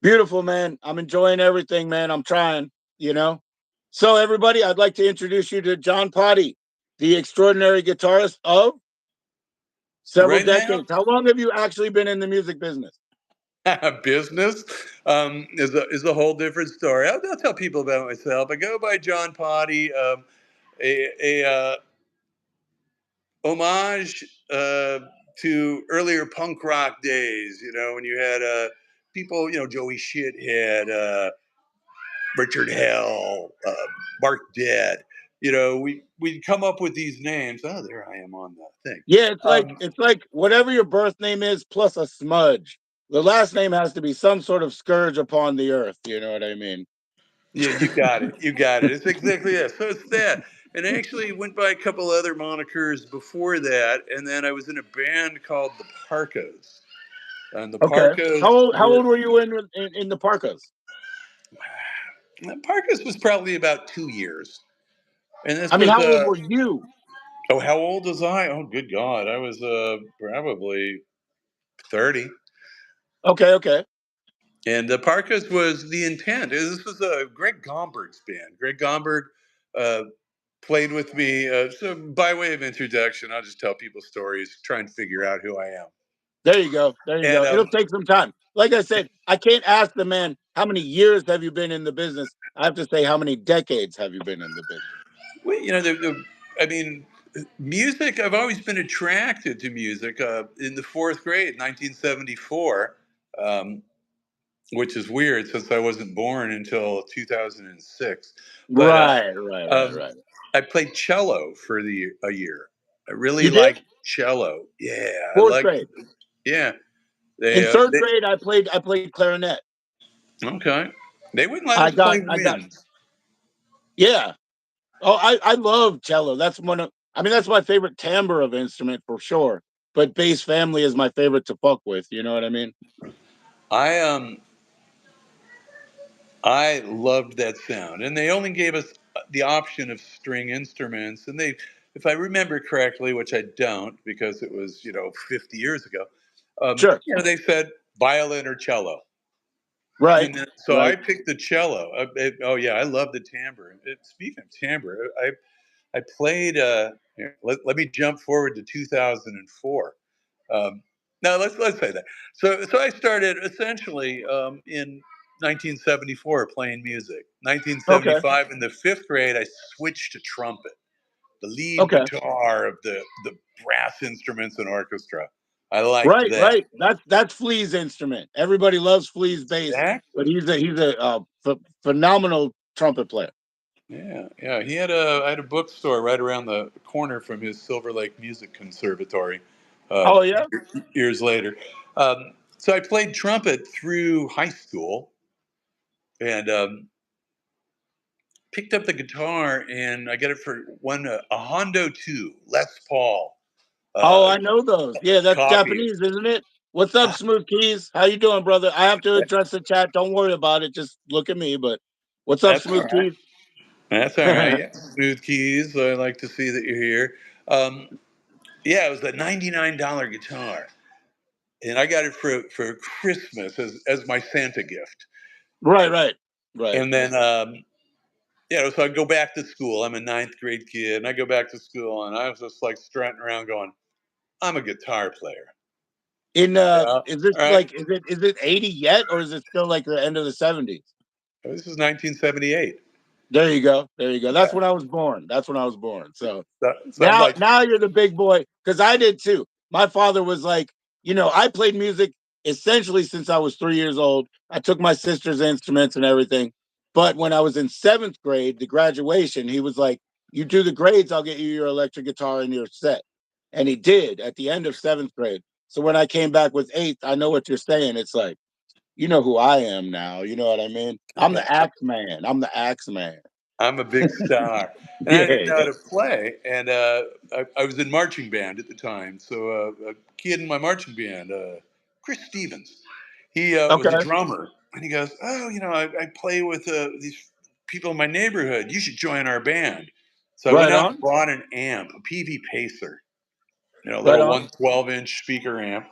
Beautiful, man. I'm enjoying everything, man. I'm trying, you know. So, everybody, I'd like to introduce you to John Poddy, the extraordinary guitarist of several Right now, decades. How long have you actually been in the music business? business is a whole different story. I'll tell people about myself. I go by John Poddy, a homage to earlier punk rock days. You know, when you had people, JoE Shithead, Richard Hell, Mark Dead. We'd come up with these names. Oh, there I am on the thing. Yeah, it's like whatever your birth name is plus a smudge. The last name has to be some sort of scourge upon the earth. You know what I mean? Yeah, you got it. You got it. It's exactly that. So it's that. And I actually went by a couple other monikers before that, and then I was in a band called the Parkas. And the Okay. Parkas How old were were you in the Parkas? the Parkas was probably about 2 years. And this I mean, was how old were you? oh, how old was I? Oh, good God, I was probably 30. Okay, okay. And the Parkas was the intent. This was Greg Gomberg's band. Greg Gomberg uh, played with me. So, by way of introduction, I'll just tell people stories, try and figure out who I am. There you go. There you And go. It'll take some time. Like I said, I can't ask the man how many years have you been in the business. I have to say how many decades have you been in the business. well, I mean, music. I've always been attracted to music. In the fourth grade, 1974, um, which is weird since I wasn't born until 2006. But um, Right. I played cello for a year. I really You did? liked cello. Yeah, I Fourth liked. grade. Yeah, In third grade, I played clarinet. okay. They wouldn't let I us got play I got winds. yeah. Oh, I love cello. That's my favorite timbre of instrument for sure. But bass family is my favorite to fuck with. You know what I mean? I I loved that sound, and they only gave us the option of string instruments. And if I remember correctly, which I don't because it was 50 years ago, Sure. they said violin or cello. Right. And then, so I Right. picked the cello. Oh yeah, I love the timbre. Speaking of timbre, I played. Let me jump forward to 2004. Um, now let's say that. So I started essentially in 1974 playing music. Okay. 1975 in the fifth grade, I switched to trumpet, the lead Okay. guitar of the brass instruments and orchestra. I liked Right, that. right. That's Flea's instrument. Everybody loves Flea's bass, but Exactly. he's a phenomenal trumpet player. Yeah, yeah. I had a bookstore right around the corner from his Silver Lake Music Conservatory. Uh, Oh yeah. Years later, so I played trumpet through high school, and picked up the guitar, and I got it for a Hondo 2 Les Paul Oh, uh, I know those. Yeah, that's copy. Japanese, isn't it? What's up, Smooth Keys? How you doing, brother? I have to address the chat. Don't worry about it. Just look at me. But what's up, That's all Smooth right. Keys? That's all right. Yeah. Smooth Keys. I like to see that you're here. Um, yeah, it was a $99 guitar, and I got it for Christmas as my Santa gift. Right, right, right. And then so I go back to school. I'm a ninth grade kid, and I go back to school, and I was just like strutting around, going, "I'm a guitar player." Yeah. Is this All right. like is it 80 yet, or is it still like the end of the 70s? This is 1978. There you go. There you go. That's Yeah. when I was born. That's when I was born. So So I'm now like, now you're the big boy, because I did too. My father was like, I played music essentially since I was 3 years old. I took my sister's instruments and everything. But when I was in seventh grade, the graduation, he was like, "You do the grades, I'll get you your electric guitar and your set." And he did at the end of seventh grade. So when I came back with eighth, I know what you're saying. It's like, you know who I am now. You know what I mean? I'm the axe man. I'm the axe man. I'm a big star. And I didn't know Yeah. how to play. And I was in marching band at the time. So a kid in my marching band, Chris Stevens, he was a Okay. drummer. And he goes, "Oh, I play with these people in my neighborhood. You should join our band." So I went Right out and on. bought an amp, a PV Pacer, a Right little on. 112-inch speaker amp.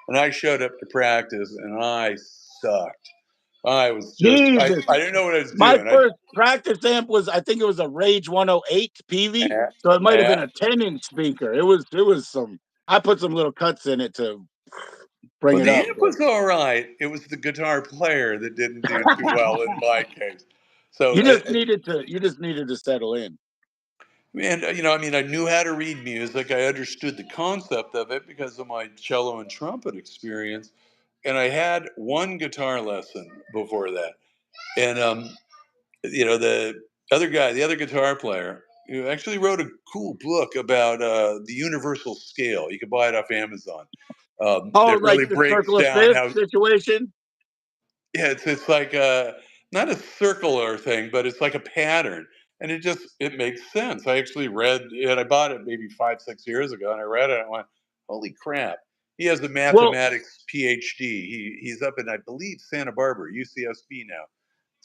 And I showed up to practice, and I sucked. I was just, Jesus. I didn't know what I was My doing. first practice amp was, I think it was a Rage 108 PV. So it might have been a 10-inch speaker. It was some, I put some little cuts in it to bring Well, it the up. amp But was all right. It was the guitar player that didn't do too well in my case. So, you just needed to settle in. and you know, I mean, I knew how to read music. I understood the concept of it because of my cello and trumpet experience, and I had one guitar lesson before that. And you know, the other guy, the other guitar player, who actually wrote a cool book about the universal scale. You can buy it off Amazon. Oh, That like really the breaks circle of down fifth how, situation? yeah, it's like a, not a circular thing, but it's like a pattern, and it makes sense. I actually read it. I bought it maybe 5 6 years ago, and I read it. And I went, holy crap! He has a Well, mathematics PhD. He's up in, I believe, Santa Barbara, UCSB now,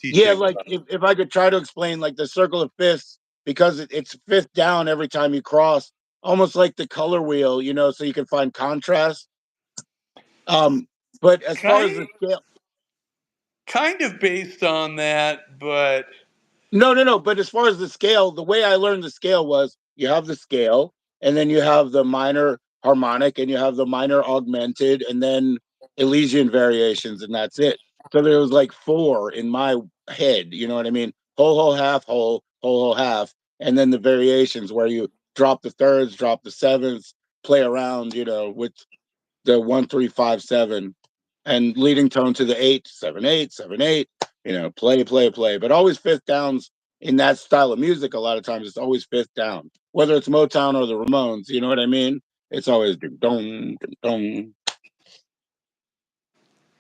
yeah, teaching. like if I could try to explain like the circle of fifths, because it's fifth down every time you cross, almost like the color wheel, so you can find contrast. Um, but as far as Kind the scale, kind of based on that, but no, no, no. But as far as the scale, the way I learned the scale was you have the scale, and then you have the minor harmonic, and you have the minor augmented, and then Elysian variations, and that's it. So there was like four in my head. You know what I mean? Whole, whole, half, whole, half, and then the variations where you drop the thirds, drop the sevenths, play around, with the 1 3 5 7, and leading tone to the 8 7 8 7 8. Play, play, play, but always fifth downs in that style of music. A lot of times, it's always fifth down, whether it's Motown or the Ramones. You know what I mean? It's always dong dong.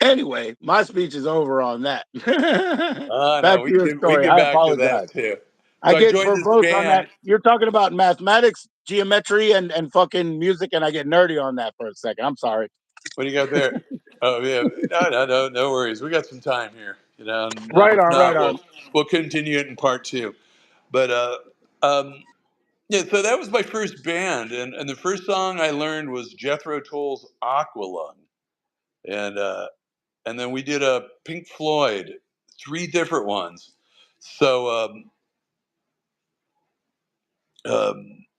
Anyway, my speech is over on that. no, Back to your we story. get I back to that apologize. too. I So I get joined this verbose on that. band. You're talking about mathematics, geometry, and fucking music, and I get nerdy on that for a second. I'm sorry. What do you got there? Oh yeah, no worries. We got some time here, and Right if on, right not, on. we'll continue it in part two. But um, yeah, so that was my first band, and the first song I learned was Jethro Tull's Aqualung, and and then we did a Pink Floyd, three different ones. So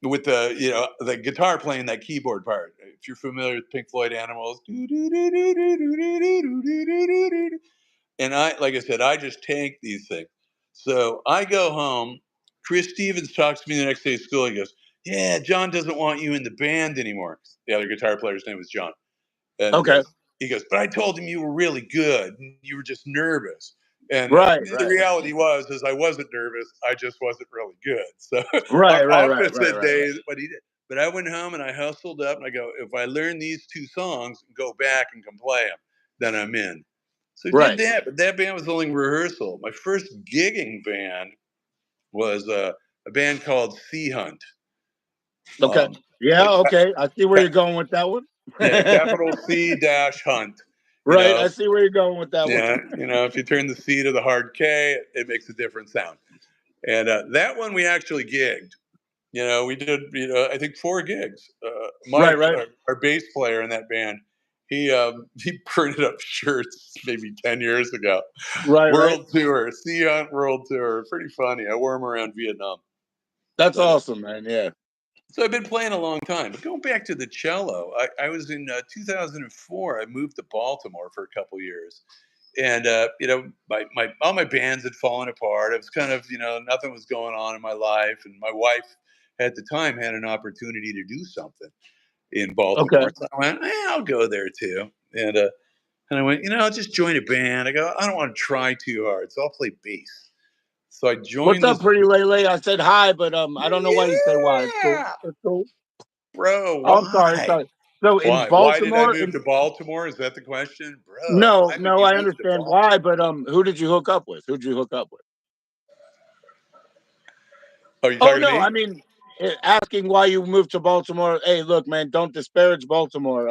with the the guitar playing that keyboard part. If you're familiar with Pink Floyd Animals, and I, like I said, I just tank these things. So I go home. Chris Stevens talks to me the next day at school. He goes, "Yeah, John doesn't want you in the band anymore." The other guitar player's name was John, and Okay. he goes, "But I told him you were really good. And you were just nervous." And Right, the right, reality was, is I wasn't nervous. I just wasn't really good. So right, right, right, right, opposite right, right, days, what he did. But I went home and I hustled up and I go, if I learn these two songs and go back and can play them, then I'm in. So I did right. that, but that band was only rehearsal. My first gigging band was a band called Sea Hunt. Okay. Yeah. Like, Okay. I see where you're going with that one. yeah, capital C dash Hunt. You Right. know, I see where you're going with that one. yeah, if you turn the C to the hard K, it makes a different sound. And that one we actually gigged. We did, I think 4 gigs. Right. Mike, Right. our bass player in that band, he printed up shirts maybe 10 years ago. Right. Right. World tour, Sea Hunt World Tour. Pretty funny. I wore him around Vietnam. That's But awesome, man. Yeah. so I've been playing a long time. But going back to the cello, I was in 2004. I moved to Baltimore for a couple years. And my all my bands had fallen apart. It was kind of, nothing was going on in my life, and my wife at the time had an opportunity to do something in Okay. Baltimore. So I went, I'll go there too. And I went, I'll just join a band. I go, I don't want to try too hard, so I'll play bass. So I What's joined up, this. Pretty Lele? I said hi, but I don't know why you say why. It's cool. Yeah, It's cool. bro. Oh, I'm sorry. Why? Sorry. So in Why did I Baltimore, move to Baltimore? Is that the question, bro? no, Why would no, you I move to understand why, Baltimore? but who did you hook up with? Who did you hook up with? Are you Oh talking to no, me? I mean, asking why you moved to Baltimore. Hey, look, man, don't disparage Baltimore.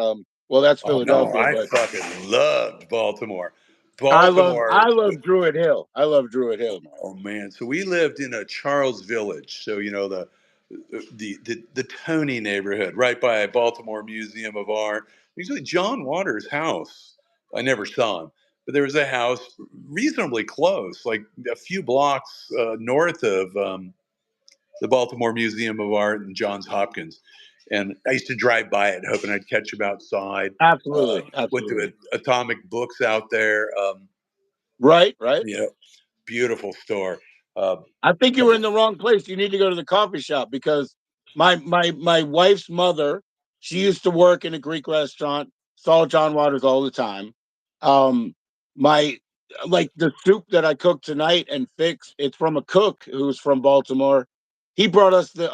Well, that's Oh no, Philadelphia, I but fucking loved Baltimore. I Baltimore. love Druid Hill. I love Druid Hill, man. Oh man, so we lived in a Charles Village, so the Tony neighborhood, right by Baltimore Museum of Art. Usually John Waters' house. I never saw him, but there was a house reasonably close, like a few blocks north of the Baltimore Museum of Art and Johns Hopkins. And I used to drive by it, hoping I'd catch him outside. Absolutely, Went to absolutely. Atomic Books out there. Right, right. Yeah, beautiful store. Uh, I think you were in the wrong place. You need to go to the coffee shop because my wife's mother, she used to work in a Greek restaurant, saw John Waters all the time. Um, my like the soup that I cooked tonight and fixed, it's from a cook who's from Baltimore. He brought us the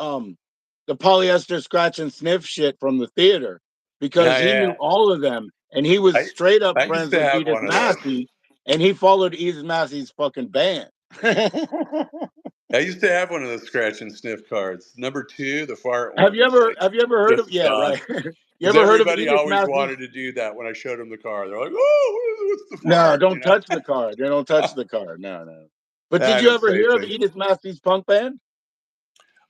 polyester scratch and sniff shit from the theater because he yeah, knew all of them and he was I straight up I used friends to with have Edith one of those. Massey and he followed Edith Massey's fucking band. I used to have one of those scratch and sniff cards. Number two, the fart Have one you was ever like have you ever heard of just yeah, gone. right. You Because ever heard of everybody Edith always Massey's? wanted to do that when I showed them the car. They're like, "Oh, what's the No, fart?" don't touch the card. They don't touch the card. No, no. But did I you don't ever say hear of things. Edith Massey's punk band?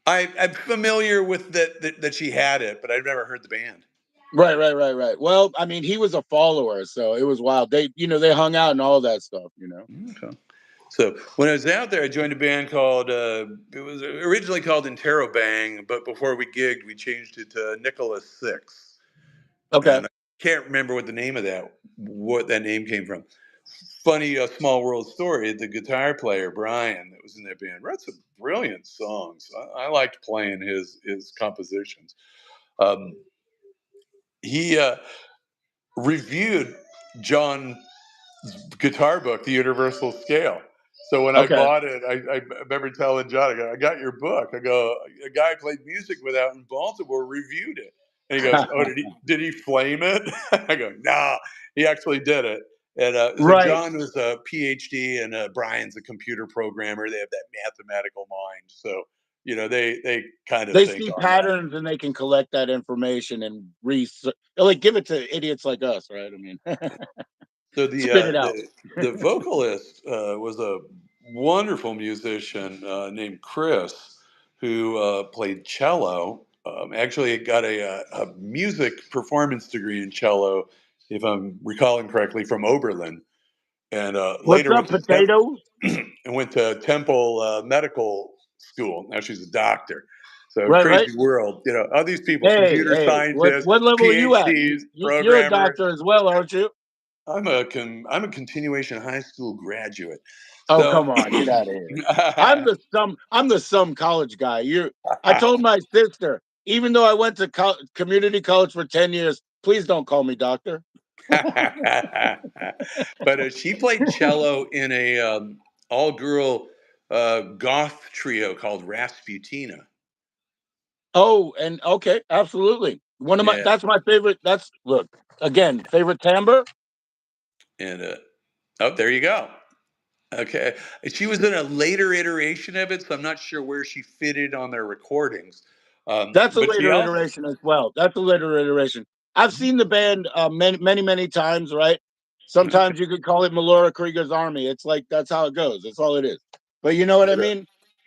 I'm familiar with that she had it, but I've never heard the band. Right, right, right, right. Well, I mean, he was a follower, so it was wild. They hung out and all that stuff. Okay. So when I was out there, I joined a band called it was originally called Interrobang, but before we gigged, we changed it to Nicholas Six, Okay. and I can't remember what that name came from. Funny small world story. The guitar player Brian that was in that band wrote some brilliant songs. I liked playing his compositions. Um, he reviewed John guitar book, The Universal Scale. So when I Okay. bought it, I remember telling John, I got your book. I go, a guy I played music with out in Baltimore reviewed it. And he goes, oh, did he flame it? I go, nah, he actually did it. And so Right. John was a PhD and Brian's a computer programmer. They have that mathematical mind. So, they kind of They think see on that. patterns and they can collect that information and like give it to idiots like us, right? I mean, So spit it out. the vocalist was a wonderful musician named Chris, who played cello. Actually, got a music performance degree in cello, if I'm recalling correctly, from Oberlin, and What's later up, potatoes? went to Temple Medical School. Now she's a doctor. So Right, right. crazy world, all these people, Hey, computer hey, scientists, what level are you at? PhDs, You're a programmers. doctor as well, aren't you? I'm a continuation high school graduate. Oh, So come on, get out of here. I'm the some college guy. I told my sister, even though I went to community college for 10 years, please don't call me doctor. but she played cello in a all girl goth trio called Rasputina. Oh, and okay, absolutely. Yeah. That's my favorite. Look, again, favorite timbre. And oh, there you go. Okay. She was in a later iteration of it, so I'm not sure where she fitted on their recordings. That's a But she later also iteration as well. That's a later iteration. I've seen the band many, many, many times. Right? okay. Sometimes you could call it Melora Krieger's Army. It's like that's how it goes. That's all it is. But you know what I But, mean?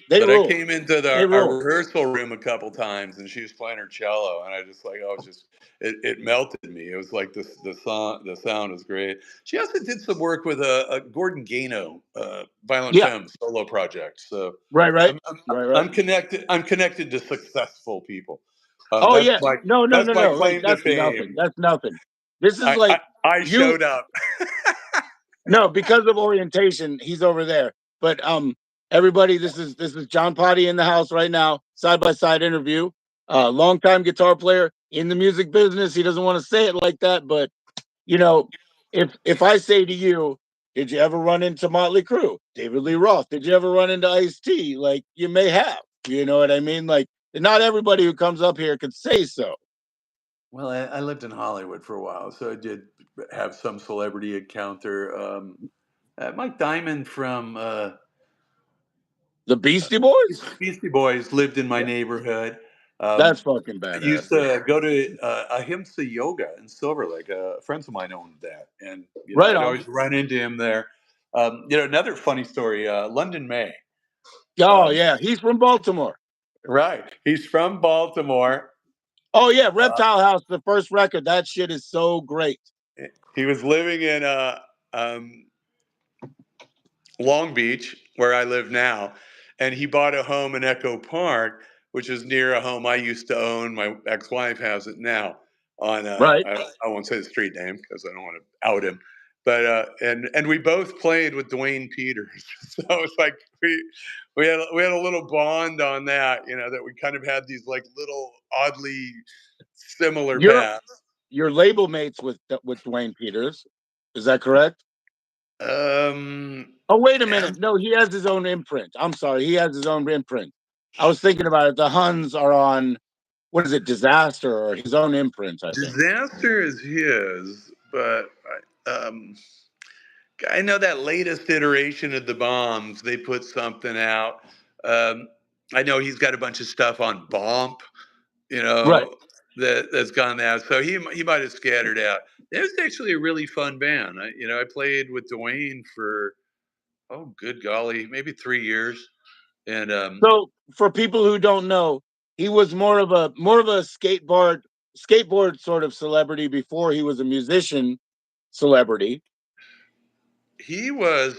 They But I rule. came into They our rule. rehearsal room a couple times, and she was playing her cello, and I just like, oh, it melted me. It was like the sound is great. She also did some work with a Gordon Gano, Violent Yeah. Femmes solo project. So Right. Right. I'm, I'm Right. Right. I'm connected. I'm connected to successful people. Oh That's yeah. my No. No. that's No. my No. Like claim to that's nothing. fame. That's nothing. This is I like I, I you. showed up. No, because of orientation, he's over there. But everybody, this is John Poddy in the house right now, side by side interview. Longtime guitar player in the music business. He doesn't want to say it like that, but you know, if I say to you, did you ever run into Motley Crue, David Lee Roth? Did you ever run into Ice-T? Like you may have. You know what I mean? Like not everybody who comes up here could say so. Well, I lived in Hollywood for a while, so I did have some celebrity encounter. Mike Diamond from The Beastie Boys? Beastie Boys lived in my neighborhood. That's Um, fucking I badass. used to go to Ahimsa Yoga in Silver Lake. Friends of mine owned that, and Right I'd on. always run into him there. Another funny story: London May. Oh Um, yeah, he's from Baltimore. right, he's from Baltimore. Oh yeah, Uh, Reptile House, the first record. That shit is so great. he was living in um, Long Beach, where I live now, and he bought a home in Echo Park, which is near a home I used to own. My ex-wife has it now. On Right. I won't say the street name because I don't want to out him, but and we both played with Dwayne Peters, so it's like we had a little bond on that, that we kind of had these like little oddly similar You're paths. your label mates with Dwayne Peters. Is that correct? Um, Oh, wait a minute. No, he has his own imprint. I'm sorry. He has his own imprint. I was thinking about it. The Huns are on, what is it, Disaster or his own imprint, I think. Disaster is his, but I know that latest iteration of the Bombs, they put something out. Um, I know he's got a bunch of stuff on Bomp, Right. that's gone out. So he might have scattered out. It was actually a really fun band. I played with Dwayne for, oh good golly, maybe 3 years, and So for people who don't know, he was more of a skateboard sort of celebrity before he was a musician celebrity, he was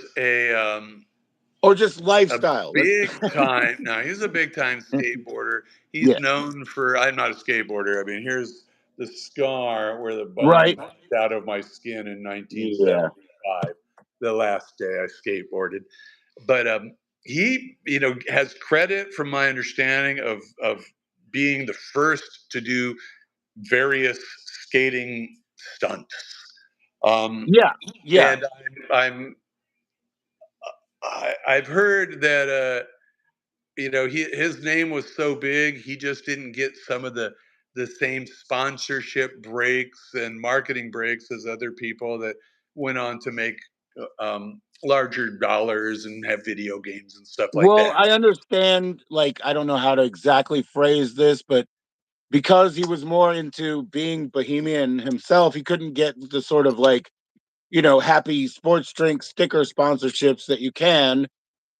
or just a lifestyle. big time. Now he's a big time skateboarder. He's Yeah. known for. I'm not a skateboarder. I mean, here's the scar where the bone Right. popped out of my skin in Yeah. 1975, the last day I skateboarded. But he, has credit, from my understanding, of being the first to do various skating stunts. Yeah. Yeah. And I've heard that his name was so big, he just didn't get some of the same sponsorship breaks and marketing breaks as other people that went on to make larger dollars and have video games and stuff like Well, that. I understand, like, I don't know how to exactly phrase this, but because he was more into being bohemian himself, he couldn't get the sort of like, happy sports drink sticker sponsorships that you can,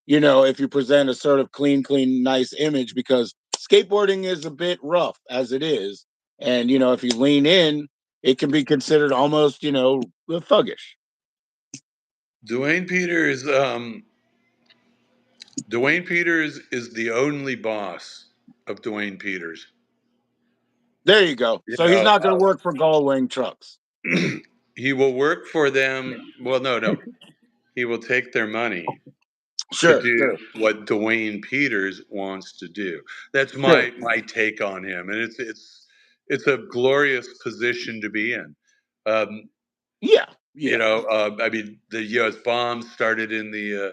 if you present a sort of clean, nice image, because skateboarding is a bit rough as it is. And, if you lean in, it can be considered almost, thuggish. Dwayne Peters, Dwayne Peters is the only boss of Dwayne Peters. There you go. You So he's know, not going to work for Gullwing Trucks. he will work for them. Well, no. He will take their money to Sure, do sure, what Dwayne Peters wants to do. That's sure. my take on him, and it's a glorious position to be in. Um, Yeah, yeah, I mean, the U.S. bombs started in the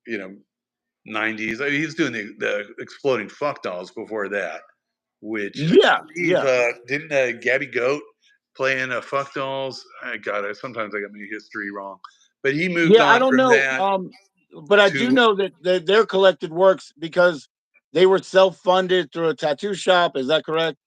you know 90s. I mean, he's doing the exploding fuck dolls before that, which I yeah, believe yeah. didn't Gabby Goat play in fuck dolls? Sometimes I got my history wrong, but he moved Yeah, I on don't from know. that But I do to. know that their collected works, because they were self-funded through a tattoo shop. Is that correct?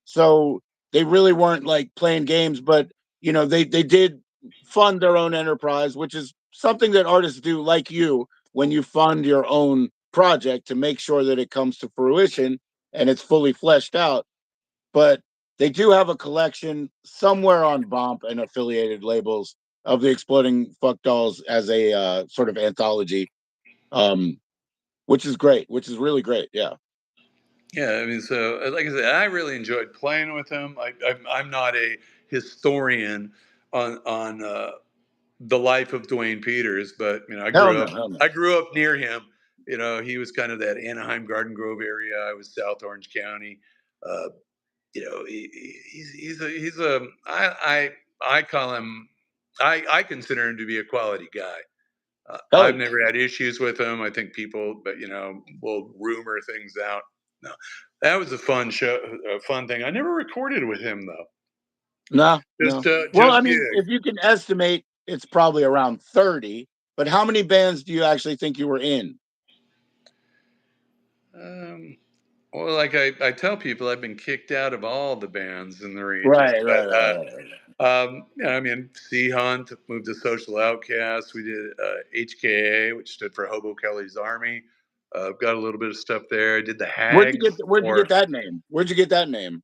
So they really weren't like playing games, but they did fund their own enterprise, which is something that artists do, like you, when you fund your own project to make sure that it comes to fruition and it's fully fleshed out. But they do have a collection somewhere on Bomp and affiliated labels of the Exploding Fuck Dolls as a sort of anthology, um, which is great, which is really great. Yeah. Yeah, I mean, so like I said, I really enjoyed playing with him. I'm not a historian on the life of Dwayne Peters, but Hell no, hell no. I grew up near him. He was kind of that Anaheim, Garden Grove area. I was South Orange County. Uh, he's a I call him, I consider him to be a quality guy. Hell I've yeah. never had issues with him. I think people, but will rumor things out. No, that was a fun show, a fun thing. I never recorded with him though. No, no. Well, I Just mean, if gigs. you can estimate, it's probably around 30. But how many bands do you actually think you were in? Um, well, like I tell people, I've been kicked out of all the bands in the region, Right, right, right, right, right. I mean, Sea Hunt moved to Social Outcasts. We did HKA, which stood for Hobo Kelly's Army. Got a little bit of stuff there. I did the Hags Where'd you for get that name? Where'd you get that name?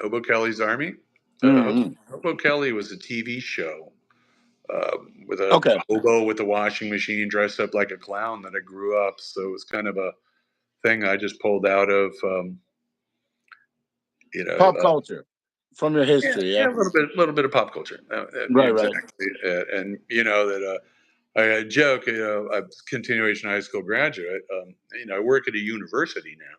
Hobo Kelly's Army. Mm-hmm. Hobo Kelly was a TV show. with a hobo with a washing machine, dressed up like a clown that I grew up. So it was kind of a thing I just pulled out of, pop culture from your history. Yeah, a little bit of pop culture. right, right. Exactly. And that I joke, I'm a continuation high school graduate. I work at a university now.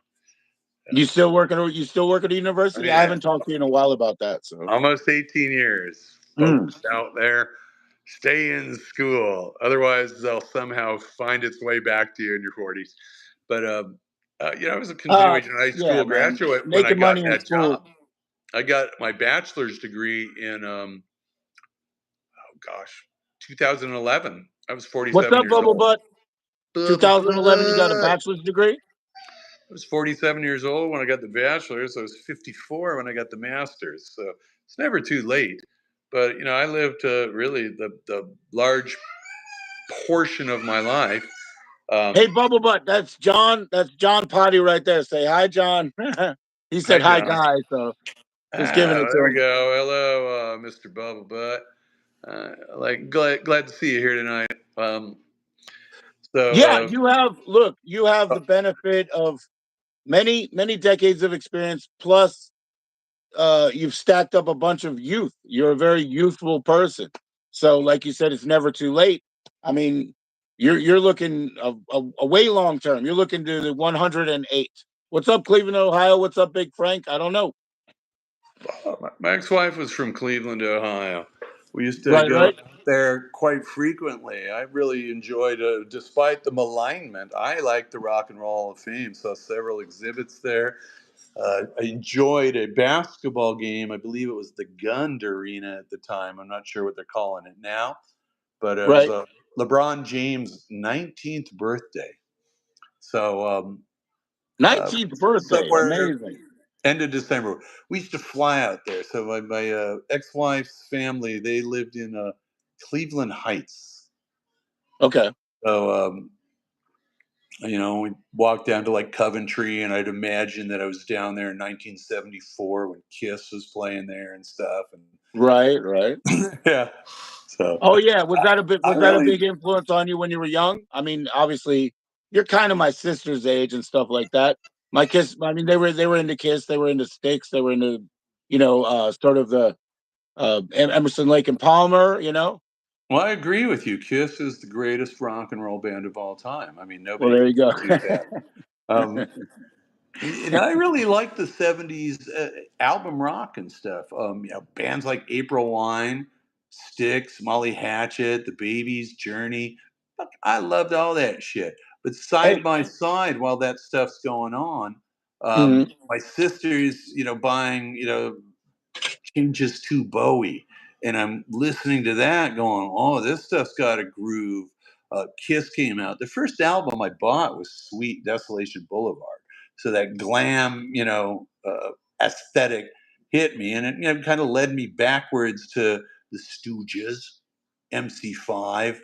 You still working? You still work at a university? I haven't talked to you in a while about that. So almost 18 years, folks out there, stay in school. Otherwise, they'll somehow find its way back to you in your 40s. But I was a continuation high yeah, school man, graduate when I making got money in that school. job. I got my bachelor's degree in 2011. I was What's 47 up, years Bubble old. Butt? 2011, you got a bachelor's degree? I was 47 years old when I got the bachelor's. I was 54 when I got the master's. So it's never too late. But I lived really the large portion of my life. Hey, Bubble Butt, that's John. That's John Poddy right there. Say hi, John. He said hi, John. guys. So just giving it to There we him. go. Hello, Mr. Bubble Butt. Glad to see you here tonight. Yeah, you have the benefit of many decades of experience, plus you've stacked up a bunch of youth. You're a very youthful person. So like you said, it's never too late. I mean, you're looking a way long term. You're looking to the 108. What's up, Cleveland, Ohio? What's up, Big Frank? I don't know. My ex-wife was from Cleveland, Ohio. We used to Right, go right. there quite frequently. I really enjoyed, despite the malignment, I liked the Rock and Roll Hall of Fame. Saw several exhibits there. I enjoyed a basketball game. I believe it was the Gund Arena at the time. I'm not sure what they're calling it now, but it was Right. LeBron James' 19th birthday. So 19th birthday. somewhere Amazing. end of December, we used to fly out there. So my ex-wife's family, they lived in Cleveland Heights. Okay. So we walked down to like Coventry, and I'd imagine that I was down there in 1974 when Kiss was playing there and stuff. And Right, right. yeah, so Oh yeah, was that a bit? I Was that a really big influence on you when you were young? I mean, obviously, you're kind of my sister's age and stuff like that. My Kiss, I mean, they were into Kiss, they were into Styx, they were into, sort of the Emerson, Lake and Palmer. well, I agree with you. Kiss is the greatest rock and roll band of all time. I mean, Well, nobody there can you go. dispute that. Um, And I really like the '70s album rock and stuff. Bands like April Wine, Styx, Molly Hatchet, The Babies, Journey. Fuck, I loved all that shit. But side Hey, by side, while that stuff's going on, mhm, my sister's, buying, changes to Bowie. And I'm listening to that going, oh, this stuff's got a groove. Kiss came out. The first album I bought was Sweet Desolation Boulevard. So that glam, aesthetic hit me. And it kind of led me backwards to the Stooges, MC5,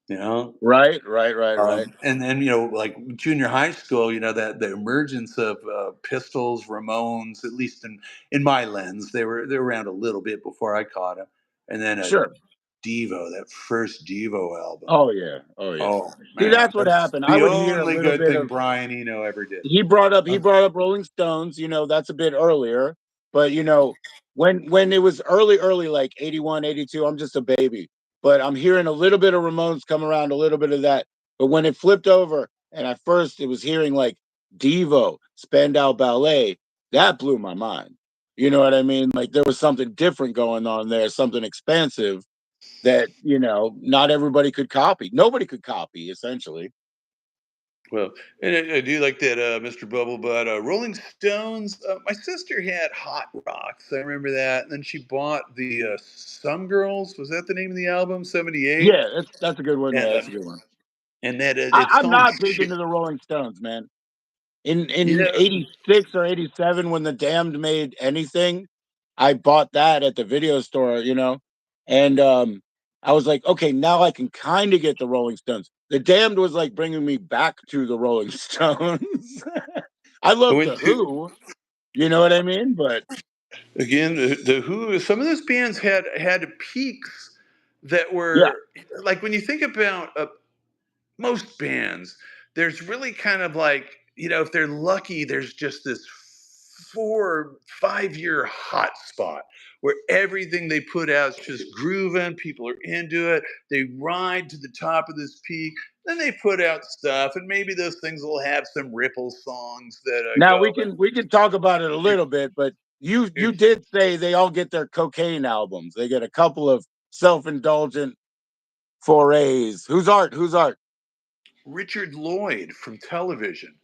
you know, right, right, right, right. and then like junior high school, that the emergence of Pistols, Ramones, at least in my lens, they were around a little bit before I caught them, and then Sure. Devo, that first Devo album. Oh yeah, oh yeah. Oh See, man, that's what that's happened. I the would hear a only little good bit thing of. Brian Eno ever did. He brought up Rolling Stones. That's a bit earlier, but when it was early, like 81, 82, I'm just a baby. But I'm hearing a little bit of Ramones come around, a little bit of that. But when it flipped over, and at first it was hearing like Devo, Spandau Ballet, that blew my mind. You know what I mean? Like there was something different going on there, something expansive that not everybody could copy. Nobody could copy, essentially. Well, and I do like that, Mr. Bubble, but Rolling Stones. My sister had Hot Rocks. I remember that. And then she bought the Some Girls. Was that the name of the album? '78. Yeah, that's a good one. Yeah, And that's a good one. it's I'm song not big shit. into the Rolling Stones, man. You In know, '86 or '87, when the Damned made anything, I bought that at the video store, and I was like, okay, now I can kind of get the Rolling Stones. The Damned was like bringing me back to the Rolling Stones. I I love the went to Who, you know what I mean? But again the Who. Some of those bands had peaks that Yeah. were like, when you think about most bands, there's really kind of like, if they're lucky, there's just this 4 or 5 year hot spot where everything they put out is just grooving. People are into it. They ride to the top of this peak. Then they put out stuff, and maybe those things will have some ripple songs that Now go. we can talk about it a Here- little bit, but you here's did say they all get their cocaine albums. They get a couple of self-indulgent forays. Who's art? Who's art? Richard Lloyd from Television.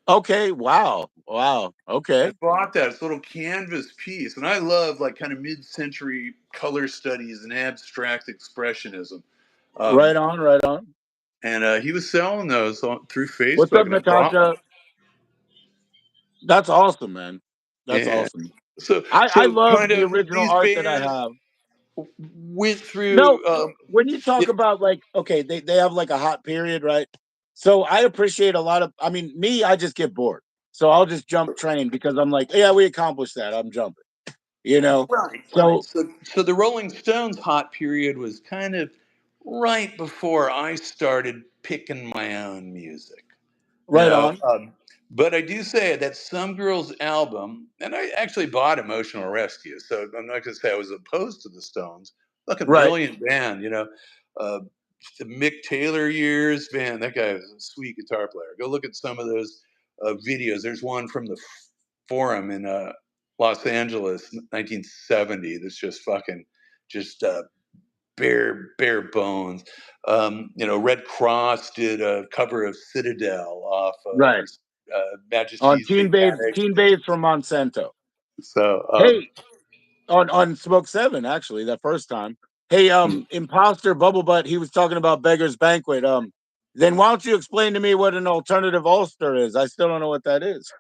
Okay, wow. Wow. I Okay. bought that. It's a little canvas piece, and I love like kind of mid-century color studies and abstract expressionism. Right Um, on, right on. and he was selling those through What's Facebook, up, and I bought one. Natasha? That's awesome, man. That's Yeah. awesome. So I so love kind the of original these art that I bands have. went No, through. when you talk Yeah, about like, okay, they have like a hot period, right? So I appreciate a lot of, I mean, me, I just get bored. So I'll just jump train because I'm like, yeah, we accomplished that. I'm jumping, you know? right, right. So So the Rolling Stones hot period was kind of right before I started picking my own music. you right know on. um, but I do say that Some Girls album, and I actually bought Emotional Rescue, so I'm not going to say I was opposed to the Stones. Fucking Right. brilliant band. uh, the Mick Taylor years, man, that guy was a sweet guitar player. Go look at some of those videos. There's one from the Forum in Los Angeles, 1970. That's just fucking just bare bones. Red Cross did a cover of Citadel off Right. On Majesty's Satanic. Teen Babes from Monsanto. So Hey, on Smoke 7, actually, that first time. Hey, Imposter Bubblebutt, he was talking about Beggar's Banquet. Then why don't you explain to me what an alternative Ulster is? I still don't know what that is.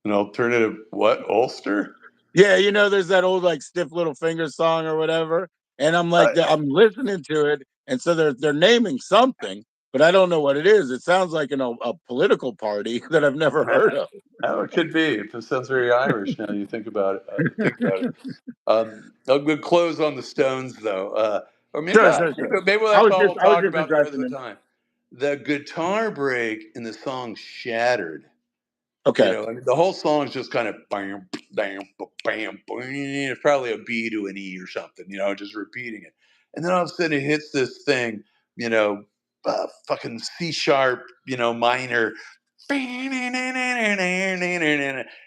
an alternative what Ulster? Yeah, there's that old like stiff little finger song or whatever. And I'm like, I'm listening to it, and so they're naming something, but I don't know what it is. It sounds like a political party that I've never heard of. Oh, it could be. It sounds very Irish now. You think about it. A good close on the Stones, though, or maybe Sure, not. sure, sure. Maybe I that's was all just we'll I was talk just about the rest of addressing the it. time. The guitar break in the song "Shattered." Okay. I mean, the whole song is just kind of bam, bam, bam, bam. It's probably a B to an E or something, just repeating it. And then all of a sudden it hits this thing, fucking C sharp, minor.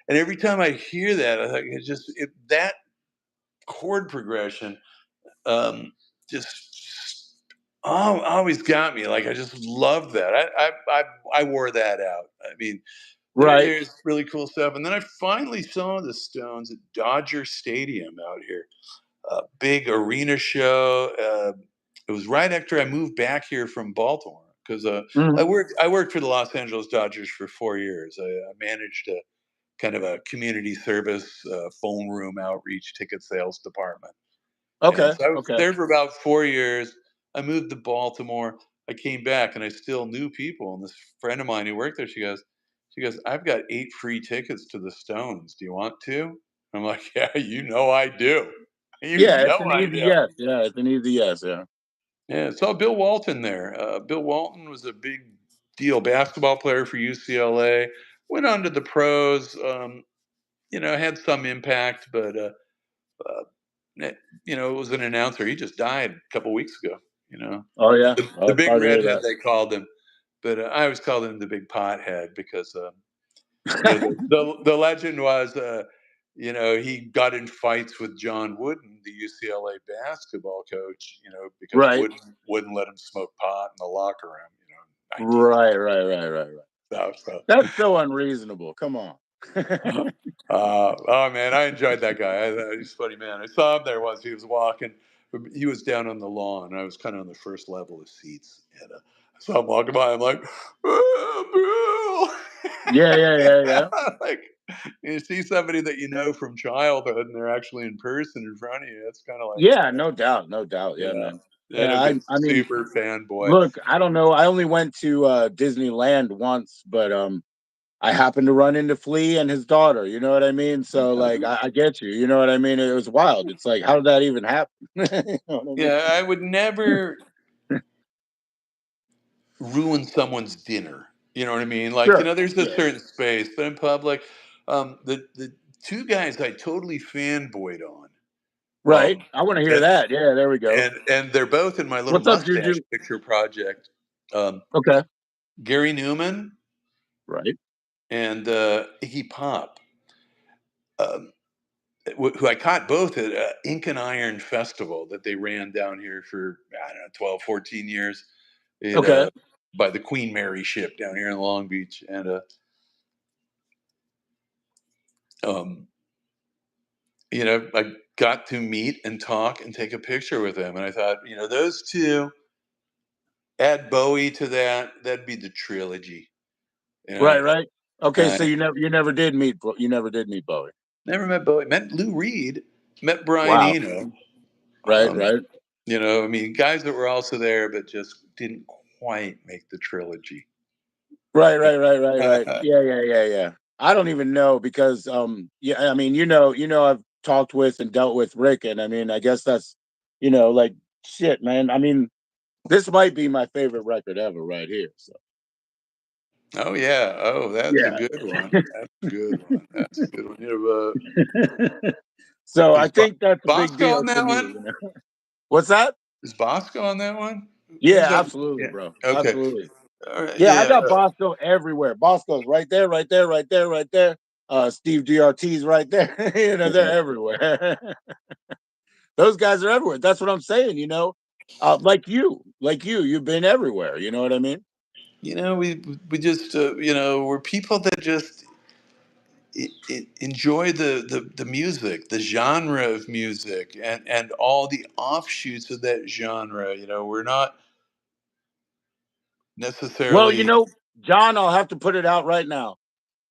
And every time I hear that, I think that chord progression um, just always got me. Like I just loved that. I wore that out. I mean, Right. there's really cool stuff. And then I finally saw the Stones at Dodger Stadium out here, a big arena show. It was right after I moved back here from Baltimore because Mhm. I worked for the Los Angeles Dodgers for 4 years. I managed a kind of a community service, phone room outreach, ticket sales department. And Okay. so I was Okay. there for about 4 years. I moved to Baltimore. I came back and I still knew people. And this friend of mine who worked there, she goes, I've got 8 free tickets to the Stones. Do you want to? I'm like, yeah, I do. You Yeah, it's know an I easy do. yes. Yeah, it's an easy yes. Yeah. Yeah, saw Bill Walton there. Bill Walton was a big deal basketball player for UCLA. Went on to the pros. Had some impact, but uh, it was an announcer. He just died a couple weeks ago. Oh yeah. The Oh, big sorry to hear redhead that. they called him, but I always called him the big pothead because the legend was he got in fights with John Wooden, the UCLA basketball coach, because Right. Wooden let him smoke pot in the locker room, in Right. Right. Right. Right. Right. 19. That's so unreasonable. Come on. Oh man, I enjoyed that guy. He's a funny man. I saw him there once. He was walking. He was down on the lawn. And I was kind of on the first level of seats, and I saw him walking by. I'm like, oh, Yeah. Yeah. Yeah. Yeah. Bill! Like you see somebody that you know from childhood, and they're actually in person in front of you. It's kind of like, Yeah. No doubt. No doubt. Yeah, yeah. man. And Yeah. I'm I. just I mean, super fanboy. look. I don't know. I only went to Disneyland once, but I happened to run into Flea and his daughter. You know what I mean? So like, I get you. You know what I mean? It was wild. It's like, how did that even happen? You know what I mean? Yeah, I would never ruin someone's dinner. You know what I mean? Like, Sure. there's a Yeah. certain space, but in public, the two guys I totally fanboyed on, Right. I want to hear and that. Yeah. There we go. and they're both in my little What's up, mustache Juju? picture project. Um, Okay. Gary Newman Right. and Iggy Pop, um, who I caught both at Ink and Iron Festival that they ran down here for, I don't know, 12, 14 years in, Okay. by the Queen Mary ship down here in Long Beach. And um, I got to meet and talk and take a picture with them. And I thought, those two, add Bowie to that, that'd be the trilogy. You Right. know, Right. Okay. uh, So you never did meet Bowie. never met Bowie. Met Lou Reed. Met Brian Wow. Eno. Right. Um, Right. I mean, guys that were also there, but just didn't quite make the trilogy. Right. Right. Right. Right. Right. Yeah. Yeah. Yeah. Yeah. I don't even know because yeah. I mean, I've talked with and dealt with Rick, and I mean, I guess that's like shit, man. I mean, this might be my favorite record ever, right here. So Oh yeah. Oh, that's a yeah. good one. That's a good one. That's a good one. So I Is think that's a big Bosco deal on to that me. one? What's that? Is Bosco on that one? Yeah, Who's on? absolutely, Yeah. bro. Okay. Absolutely. All right. Yeah, I Yeah. got Bosco everywhere. Bosco's right there, right there, right there, right there. Steve DRT's right there. They're everywhere. Those guys are everywhere. That's what I'm saying. You've been everywhere. You know what I mean? We just we're people that just enjoy the music, the genre of music, and all the offshoots of that genre. We're not Well, necessarily. John, I'll have to put it out right now.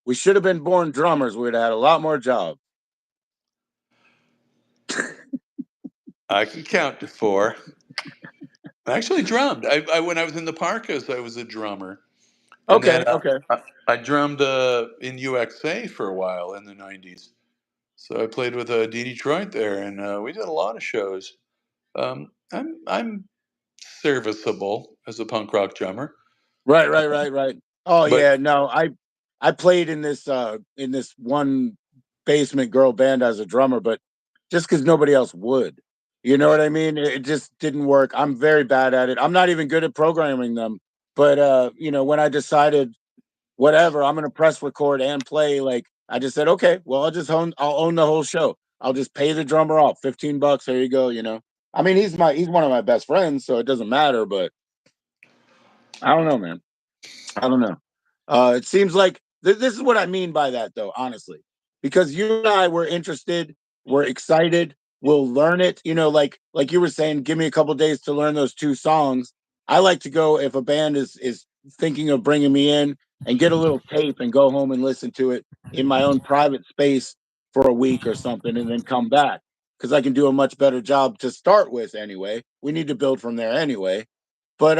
We should have been born drummers. We'd have had a lot more jobs. I can count to four. I actually drummed. When I was in the Parkas, I was a drummer, and then Okay, okay. I drummed in UXA for a while in the '90s. So I played with Detroit there, and we did a lot of shows. I'm serviceable as a punk rock drummer, Right, right, right, right. Oh but yeah, no, I played in this one basement girl band as a drummer, but just because nobody else would. You know what I mean? It just didn't work. I'm very bad at it. I'm not even good at programming them. But when I decided whatever, I'm gonna press record and play, like I just said, okay, well I'll own the whole show. I'll just pay the drummer off $15. Here you go. I mean, he's one of my best friends, so it doesn't matter, but I don't know, man. I don't know. It seems like this is what I mean by that, though, honestly, because you and I were interested, we're excited, we'll learn it. Like you were saying, give me a couple days to learn those two songs. I like to go if a band is thinking of bringing me in and get a little tape and go home and listen to it in my own private space for a week or something, and then come back because I can do a much better job to start with. Anyway, we need to build from there anyway. But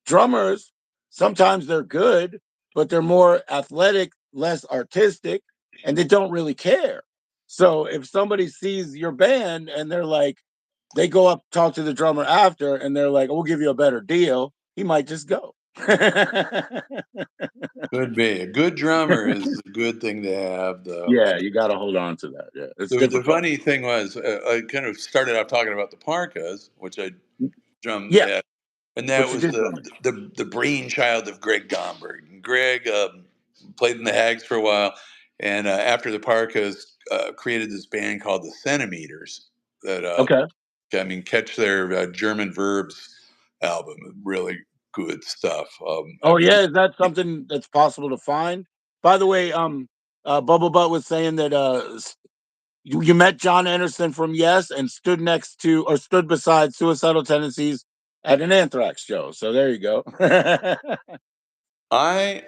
drummers sometimes they're good, but they're more athletic, less artistic, and they don't really care. So if somebody sees your band and they're like, they go up, talk to the drummer after, and they're like, we'll give you a better deal, he might just go. could be a good drummer is a good thing to have, though. Yeah, you got to hold on to that. Yeah, it's The difficult. funny thing was, I kind of started out talking about the Parkas, which I drummed Yeah, at, and that what you was did the from it. the brainchild of Greg Gomberg. And Greg played in the Hags for a while, and after the Parkas, created this band called the Centimeters. That Okay. I mean, catch their German Verbs album, really good stuff. I Oh mean, yeah, is that something that's possible to find? By the way, Bubble Butt was saying that you met John Anderson from Yes and stood beside Suicidal Tendencies at an Anthrax show. So there you go. I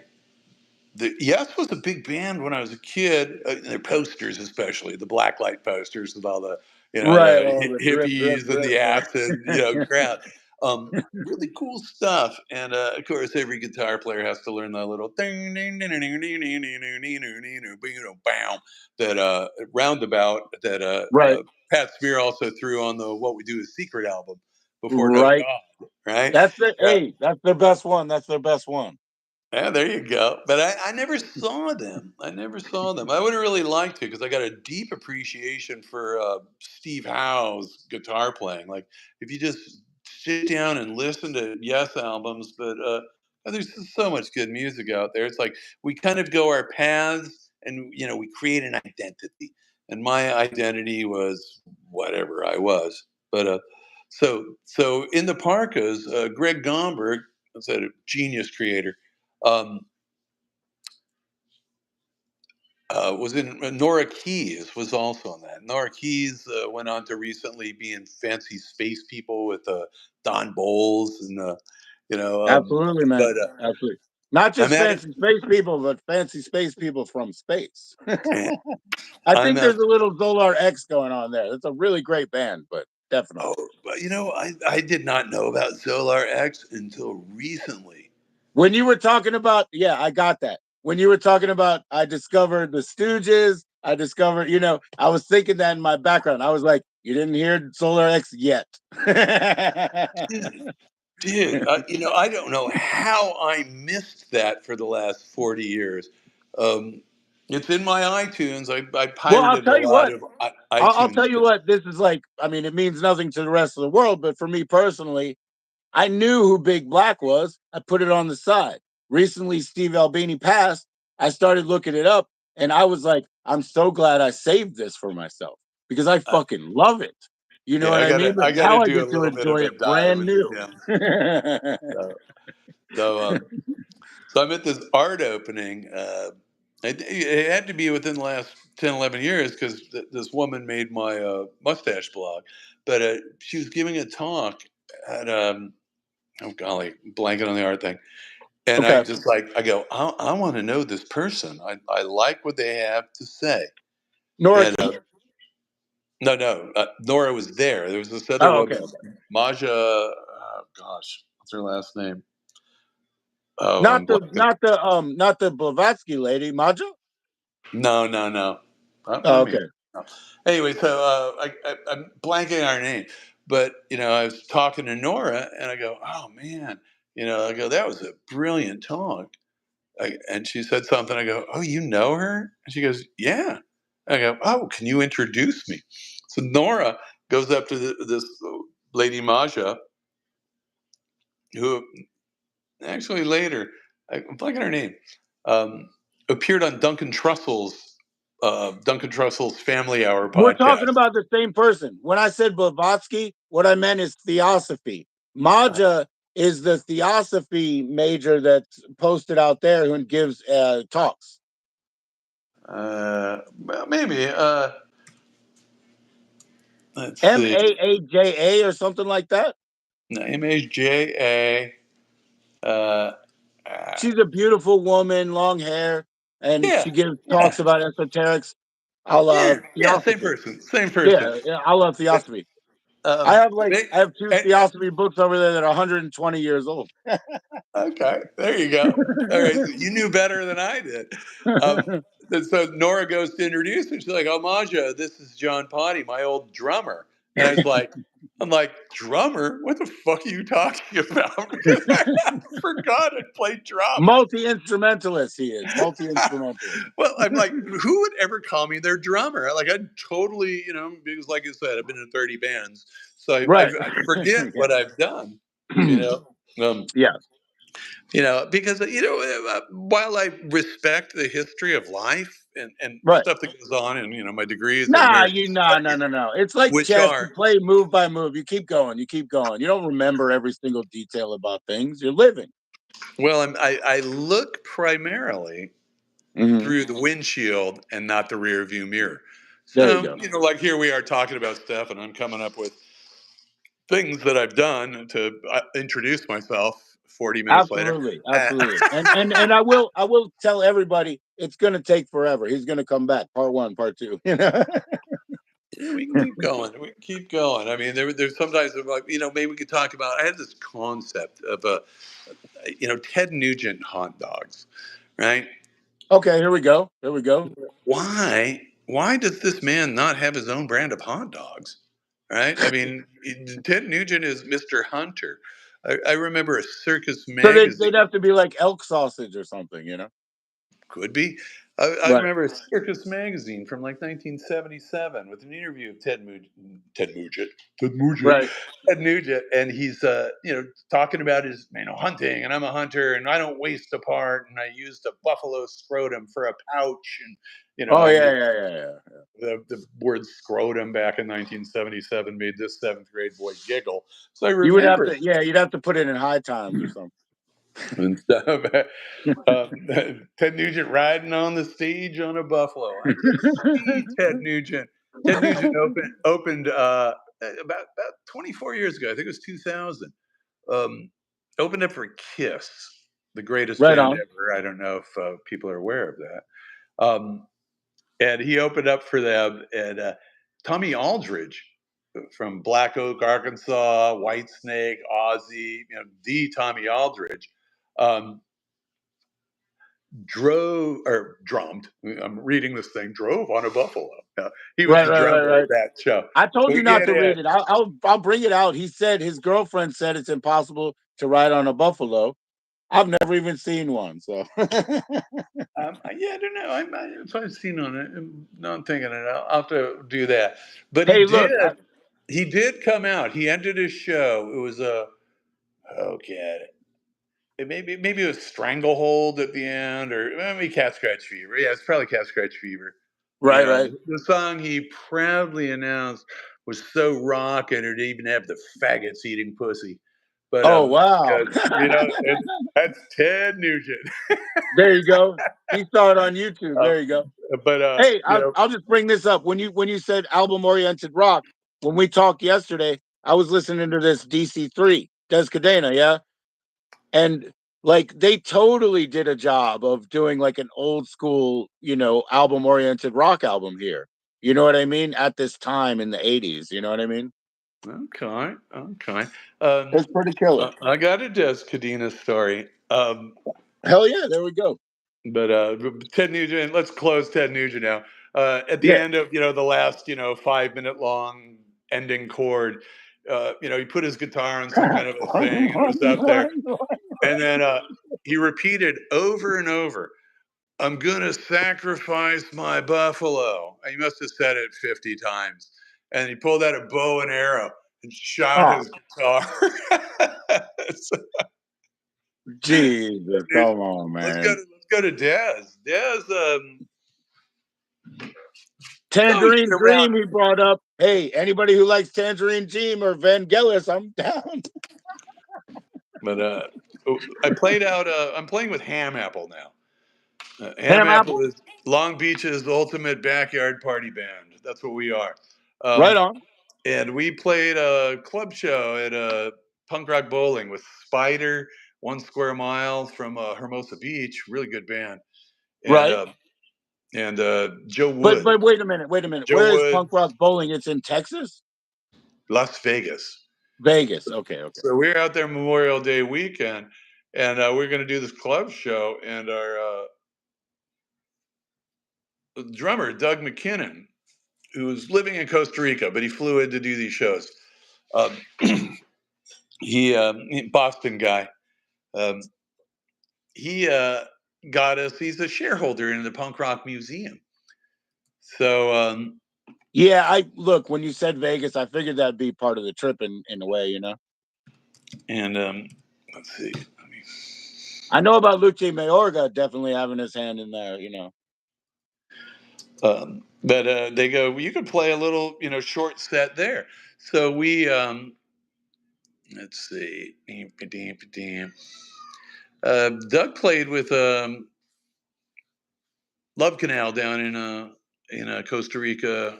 the Yes was a big band when I was a kid. Their posters, especially the blacklight posters with all the Right. the Oh, the drip, drip, hippies and drip. the Yeah. acid crowd. Really cool stuff. And of course, every guitar player has to learn that little ding, ding, ding, ding, ding, ding, ding, ding, ding, ding, ding, bam, that roundabout that Right. Pat Smear also threw on the What We Do Is Secret album before No Right. God, right? That's the hey, that's their best one. That's their best one. Yeah, there you go. But I never saw them. I never saw them. I would have really liked to because I got a deep appreciation for Steve Howe's guitar playing. Like if you just sit down and listen to Yes albums, but there's just so much good music out there. It's like we kind of go our paths, and we create an identity. And my identity was whatever I was. But so in the Parkas, Greg Gomberg was a genius creator. um, was in Nora Keys was also on that. Nora Keys went on to recently be in Fancy Space People with Don Bowles, and you know. Absolutely, man. But Absolutely. Not I'm just at it. fancy space people, but fancy space people from space. Man, I I'm think there's at. a little Zolar X going on there. It's a really great band, but Oh, definitely. but I did not know about Zolar X until recently. When you were talking about, yeah, I got that. When you were talking about, I discovered the Stooges. I discovered, I was thinking that in my background. I was like, you didn't hear Solar X yet. Dude, I don't know how I missed that for the last 40 years. Um, it's in my iTunes. I Well, I'll pirated a tell you lot what. of I'll iTunes. tell you what. This is like, I mean, it means nothing to the rest of the world, but for me personally, I knew who Big Black was. I put it on the side. Recently, Steve Albini passed. I started looking it up, and I was like, I'm so glad I saved this for myself because I Uh, fucking love it. You know yeah, what I mean? But I gotta now I do a get to little bit of enjoy a it dive brand into new. him. So, so I'm at this art opening. It had to be within the last 10, 11 years because this woman made my mustache blog. But she was giving a talk at, oh golly, blanket on the art thing. And I Okay. just I go, I want to know this person. I like what they have to say. Nora And Key? no, Nora was there. There was this other Oh, okay. woman, Maja. Gosh, what's her last name? Oh, I'm Not the blanking. not the not the Blavatsky lady, Maja? No. Oh, Maybe. okay. No. Anyway, so I'm blanking on her name, but I was talking to Nora, and I go, "Oh man," I go, "That was a brilliant talk." And she said something. I go, "Oh, you know her?" And she goes, "Yeah." I go, "Oh, can you introduce me?" So Nora goes up to this lady Maja, who actually later, I'm blanking her name, um, appeared on Duncan Trussell's Family Hour We're talking podcast. about the same person. When I said Blavatsky, what I meant is theosophy. Maja is the theosophy major that's posted out there and gives talks. Well, maybe. Let's see. Maaja or something like that. MHJA. Uh, uh, She's a beautiful woman, long hair, and yeah, she gives yeah, talks about esoterics. I yeah, love yeah. Same theosophy. person. Same person. Yeah, I love But, theosophy. I have two and, theosophy books over there that are 120 years old. okay, there you go. All right, so you knew better than I did. And so Nora goes to introduce her. She's like, "Oh, Maja, this is John Poddy, my old drummer." And I'm like, drummer? What the fuck are you talking about? Because I forgot I played drums. Multi instrumentalist, he is multi instrumentalist. Well, I'm like, who would ever call me their drummer? Like, I totally, because like I said, I've been in 30 bands, so Right. I forget what I've done. You Yeah. know, um, Yeah. because while I respect the history of life and Right. stuff that goes on, and my degrees are Nah, American you nah, no, studies, no, no. It's like which chess. You are play move by move. You keep going. You keep going. You don't remember every single detail about things. You're living. well, I look primarily Hmm. through the windshield and not the rear view mirror. There you So, go. like here we are talking about stuff, and I'm coming up with things that I've done to introduce myself 40 minutes later. Absolutely, Uh, absolutely. And I will tell everybody it's gonna take forever. He's gonna come back. Part one, part two. Yeah, we can keep going. We can keep going. I mean, there's sometimes I'm like, maybe we could talk about. I had this concept of Ted Nugent hot dogs, right? Okay, here we go. Here we go. Why does this man not have his own brand of hot dogs? Right? I mean, Ted Nugent is Mr. Hunter. I remember a Circus So they'd magazine. have to be like elk sausage or something, you know? Could be. I Right. remember a Circus magazine from like 1977 with an interview of Ted Nugent, Ted Nugent, Right. Ted Nugent, and he's talking about his hunting, and I'm a hunter, and I don't waste a part, and I used a buffalo scrotum for a pouch, and Oh I yeah, mean yeah, yeah, yeah. the word scrotum back in 1977 made this seventh grade boy giggle. So I You would have remember to, yeah, you'd have to put it in high times or something. and stuff. Uh, Ted Nugent riding on the stage on a buffalo. I could see Ted Nugent. Ted Nugent opened about 24 years ago. I think it was 2000. Um, Opened up for Kiss, the greatest Right band on. ever. I don't know if people are aware of that. And he opened up for them, and Tommy Aldridge from Black Oak, Arkansas, Whitesnake, Ozzy, the Tommy Aldridge. Um, Drummed. I'm reading this thing. Drove on a buffalo. He was Right, the right, right, drummer of right. that show. I told So you not yeah, to yeah. read it. I'll bring it out. He said his girlfriend said it's impossible to ride on a buffalo. I've never even seen one. So Yeah, I don't know. If I've seen on it, no, I'm thinking it. I'll have to do that. But he hey, did. look, He did come out. He ended his show. It was a okay. Maybe it was Stranglehold at the end, or maybe Cat Scratch Fever. Yeah, it's probably Cat Scratch Fever. right, right. The song he proudly announced was so rock, and it even have the faggots eating pussy. But Oh wow. 'cause, that's Ted Nugent. There you go. He saw it on YouTube. Uh, There you go. but Hey, I'll just bring this up. When you said album oriented rock, when we talked yesterday, I was listening to this DC3, Des Cadena, yeah? And like they totally did a job of doing like an old school, album oriented rock album here. You know what I mean? At this time in the 80s, you know what I mean? okay, okay. It's pretty killer. I got a Des Cadena story. Hell yeah, there we go. But Ted Nugent, let's close Ted Nugent now. At the Yeah. end of the last 5 minute long ending chord, he put his guitar on some kind of a thing and was up there, and then he repeated over and over, "I'm gonna sacrifice my buffalo." And he must have said it 50 times, and he pulled out a bow and arrow and shot Oh, his guitar. So, Jesus, Nugent, come on, man. let's go to Dez. Dez. So he's been Tangerine around, Dream, he brought up. Hey, anybody who likes Tangerine Dream or Vangelis, I'm down. but I played out. I'm playing with Ham Apple now. Ham Ham Apple Apple? is Long Beach's ultimate backyard party band. That's what we are. Right Um, on. and we played a club show at Punk Rock Bowling with Spider, One Square Mile from Hermosa Beach. Really good band. And Right. uh, and Joe But Wood. wait a minute, wait a minute. Joe Where is Wood, Punk Rock Bowling? It's in Texas? Las Vegas. Vegas. Okay, okay. So we're out there Memorial Day weekend, and we're going to do this club show. And our drummer Doug McKinnon, who was living in Costa Rica, but he flew in to do these shows. Um, Boston guy. Um, he got us. He's a shareholder in the Punk Rock Museum. So Yeah, I look, when you said Vegas, I figured that'd be part of the trip in a way, and let's see. I know about Luce Mayorga definitely having his hand in there. But they go, well, you could play a little, short set there. So we, let's see. Doug played with Love Canal down in Costa Rica.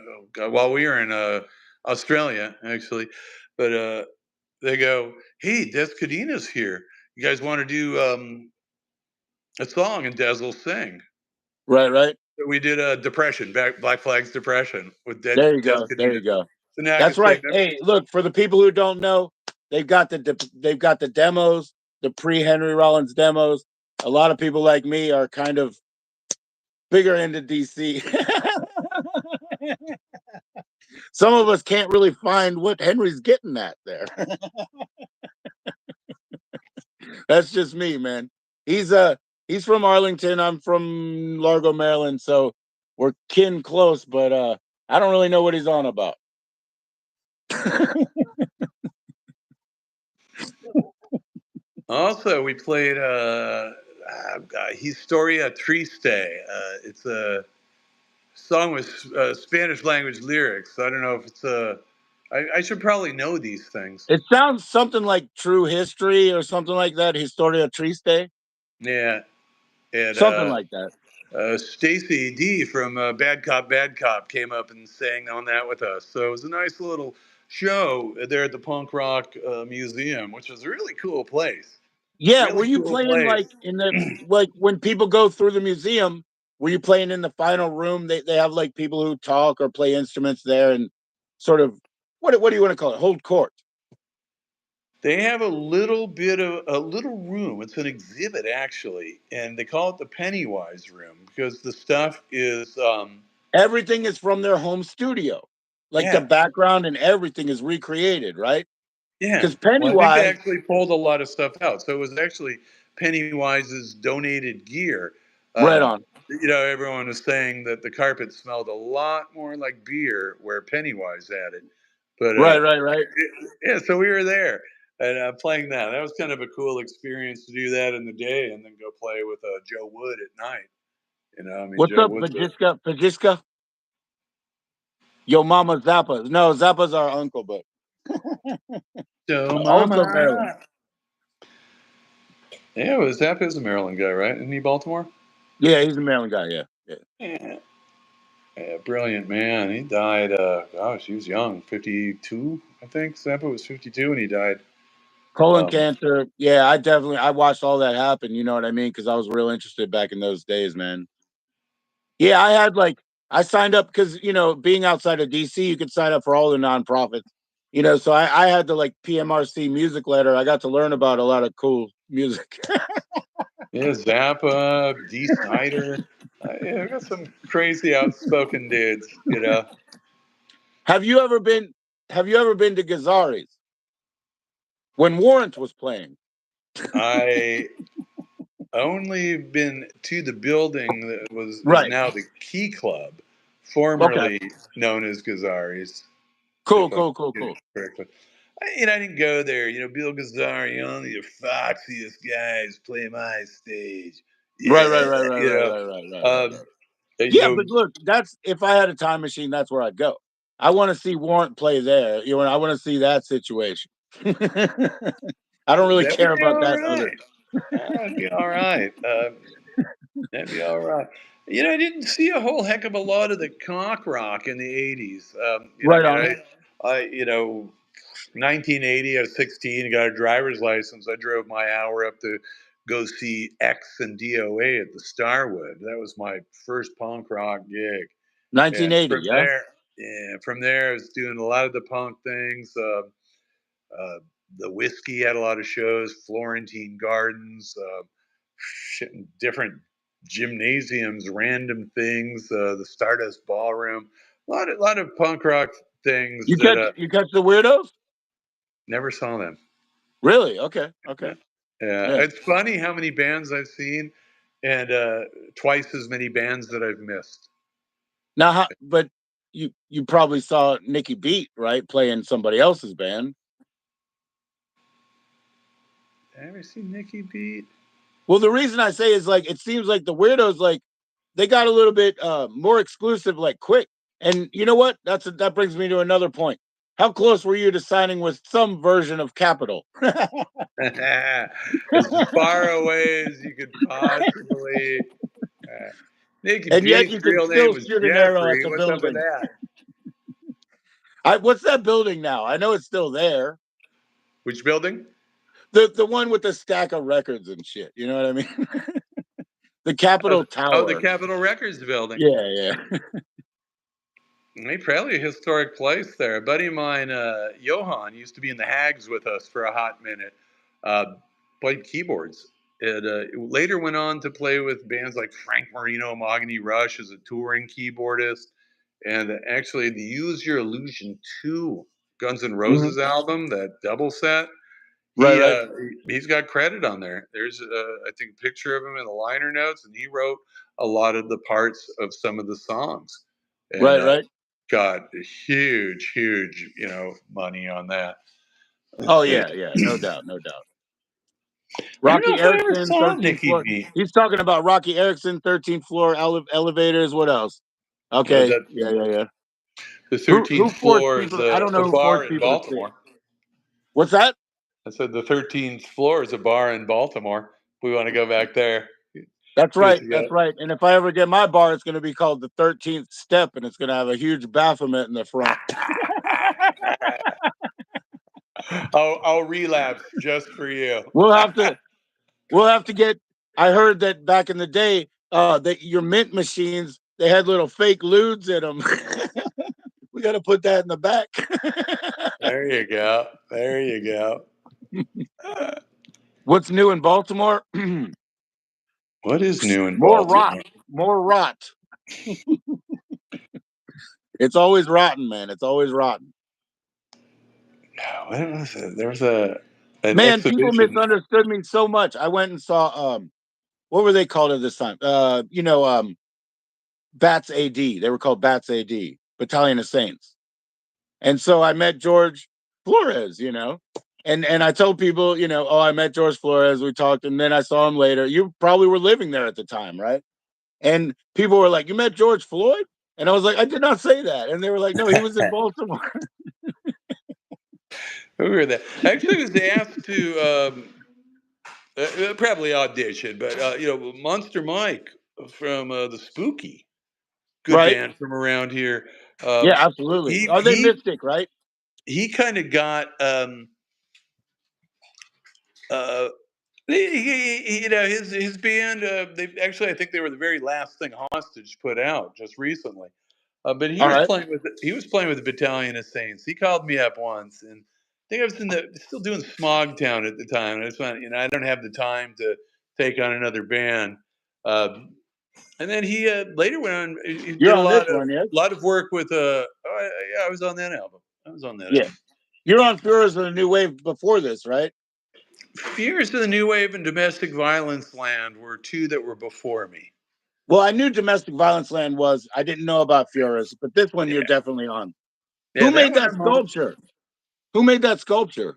Oh God, while we were in Australia, actually. But they go, hey, Des Cadena's here. You guys want to do a song and Des will sing? Right, right. We did a Depression, Black Flag's Depression with Dead There you go. There Canadian. you go. So now I can That's say, right. Hey, look, for the people who don't know, they've got the demos, the pre-Henry Rollins demos. A lot of people like me are kind of bigger into DC. Some of us can't really find what Henry's getting at there. That's just me, man. He's from Arlington. I'm from Largo, Maryland, so we're kin close, but I don't really know what he's on about. also we played Historia Triste. It's a song with Spanish language lyrics. I don't know if it's a. I should probably know these things. It sounds something like True History or something like that. Historia Triste. Yeah, and Something like that. Stacy D from Bad Cop came up and sang on that with us. So it was a nice little show there at the Punk Rock Museum, which was a really cool place. Yeah, were Really you cool playing place. like in the like when people go through the museum? Were you playing in the final room? They have like people who talk or play instruments there and sort of what do you want to call it? Hold court. They have a little bit of a little room. It's an exhibit actually, and they call it the Pennywise room because the stuff is Everything is from their home studio. Like the yeah, background and everything is recreated, right? yeah. Because Well, I think they Pennywise, actually pulled a lot of stuff out. So it was actually Pennywise's donated gear. right Um, on. Everyone was saying that the carpet smelled a lot more like beer where Pennywise had it. But Right. yeah, so we were there and playing that. That was kind of a cool experience to do that in the day and then go play with Joe Wood at night. I mean, What's Joe up, Wood's a Vajiska? Yo mama Zappa. No, Zappa's our uncle, but Joe also Maryland. Mama. Yeah, was Zappa's a Maryland guy, right? Isn't he Baltimore? Yeah, he's a Maryland guy, yeah. Yeah. Yeah, brilliant man. He died. Gosh, he was young, 52, I think. Zappa was 52 when he died. Colon Um, cancer. Yeah, I watched all that happen, you know what I mean? Because I was real interested back in those days, man. Yeah, I signed up because being outside of DC, you could sign up for all the nonprofits. So I had the like PMRC music letter. I got to learn about a lot of cool music. yeah, Zappa, D. Snyder. Yeah, I got some crazy outspoken dudes. Have you ever been to Guitarist when Warrant was playing? I only been to the building that is Right. now the Key Club, Okay. formerly known as Gazzari's, Cool, if I'm cool, cool, getting cool. it correctly. I didn't go there. Bill Gazzari, only the foxiest guys play my stage. Right, Yeah, right, right, right, you right, know. right, right, right, right, Um, right. you Yeah, know, but look, that's if I had a time machine, that's where I'd go. I want to see Warrant play there. I want to see that situation. I don't really that would care be about all that other. right. That'd be all right. That'd be all right. I didn't see a whole heck of a lot of the cock rock in the '80s. I Right mean, on. 1980, I was 16, I got a driver's license. I drove my hour up to go see X and DOA at the Starwood. That was my first punk rock gig. And 1980, yeah. from there, I was doing a lot of the punk things. Uh, the Whiskey had a lot of shows, Florentine Gardens, different gymnasiums, random things, the Stardust Ballroom, a lot of punk rock things that You catch the weirdos? never saw them. Really? Okay, Yeah. okay. Yeah, Yeah. it's funny how many bands I've seen, and twice as many bands that I've missed. Now, but you probably saw Nikki Beat, right, playing somebody else's band. Have you ever seen Nikki Beat? Well, the reason I say is like it seems like the weirdos like they got a little bit more exclusive like quick. And you know what? That brings me to another point. How close were you to signing with some version of Capitol? As far away as you could possibly. Uh, Nikki And yet Beat's you could real name still was shoot an arrow at Jeffrey. the What's up with building. that? What's that building now? I know it's still there. Which building? The one with the stack of records and shit. You know what I mean? The Capitol Oh, the Tower. Capitol Records building. Yeah, yeah. Probably a historic place there. A buddy of mine, Johan, used to be in the Hags with us for a hot minute. Played keyboards. It later went on to play with bands like Frank Marino, Mahogany Rush as a touring keyboardist. And actually, the Use Your Illusion 2 Guns N' Roses album, that double set, Right. He's got credit on there. There's, I think, a picture of him in the liner notes, and he wrote a lot of the parts of some of the songs. And Right. got huge, money on that. Oh yeah, no doubt. I don't know Rocky if I ever Erickson, saw 13th Nikki floor. V. He's talking about Rocky Erickson, 13th floor elevators. What else? Okay, That yeah. the Who 13th forced floor is people? I don't know a who bar forced in people to see it. Baltimore. What's that? I said the 13th floor is a bar in Baltimore. We want to go back there. That's right. And if I ever get my bar, it's going to be called the 13th Step, and it's going to have a huge Baphomet in the front. I'll relapse just for you. We'll have to get. I heard that back in the day, that your mint machines, they had little fake lewds in them. We got to put that in the back. There you go. What's new in Baltimore? What is new in More Baltimore? rot. It's always rotten, man. It's always rotten. What was it? There was an Man, people exhibition. misunderstood me so much. I went and saw what were they called at this time? Bats AD. They were called Bats AD, Battalion of Saints. And so I met George Flores, And I told people, oh, I met George Flores. We talked, and then I saw him later. You probably were living there at the time, right? And people were like, "You met George Floyd?" And I was like, "I did not say that." And they were like, "No, he was in Baltimore." Who were that? Actually, I was asked to probably audition, but Monster Mike from the Spooky, good Right? band from around here. Yeah, absolutely. He Are they he Mystic, right? he kind of got uh, his band. They actually, I think they were the very last thing Hostage put out just recently. But All right. he was playing with the Battalion of Saints. He called me up once, and I think I was still doing Smog Town at the time. And I just went, I don't have the time to take on another band. And then he later went on. He You're did on this one, yes? a lot of work with. I was on that album. Yeah. You're on Furors of the New Wave before this, right? Fears of the New Wave and Domestic Violence Land were two that were before me. Well, I knew Domestic Violence Land was. I didn't know about Furors, but this one you're definitely on. Yeah, Who that made one that I'm on. sculpture? Who made that sculpture?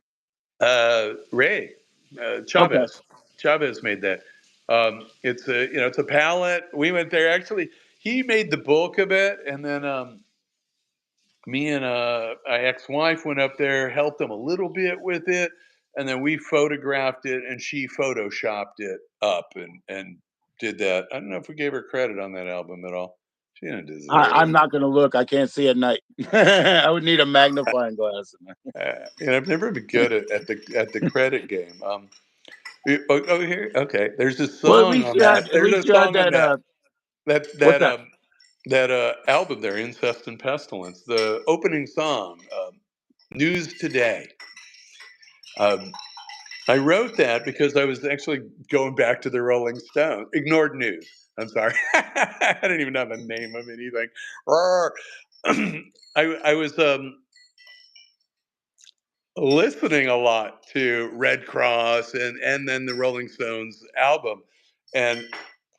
Ray Okay. Chavez made that. It's a palette. We went there. Actually, he made the bulk of it, and then me and my ex-wife went up there, helped him a little bit with it, and then we photographed it, and she photoshopped it up and did that. I don't know if we gave her credit on that album at all. She didn't deserve I'm it. not going to look. I can't see at night. I would need a magnifying glass. I've never been good at the credit game. Here, okay. There's a Well, song on that. at There's least a you had song on that. What's that? that album there, Incest and Pestilence. The opening song, News Today. I wrote that because I was actually going back to the Rolling Stones. Ignored News. I'm sorry. I didn't even have a name of anything. I was listening a lot to Red Cross and then the Rolling Stones album, and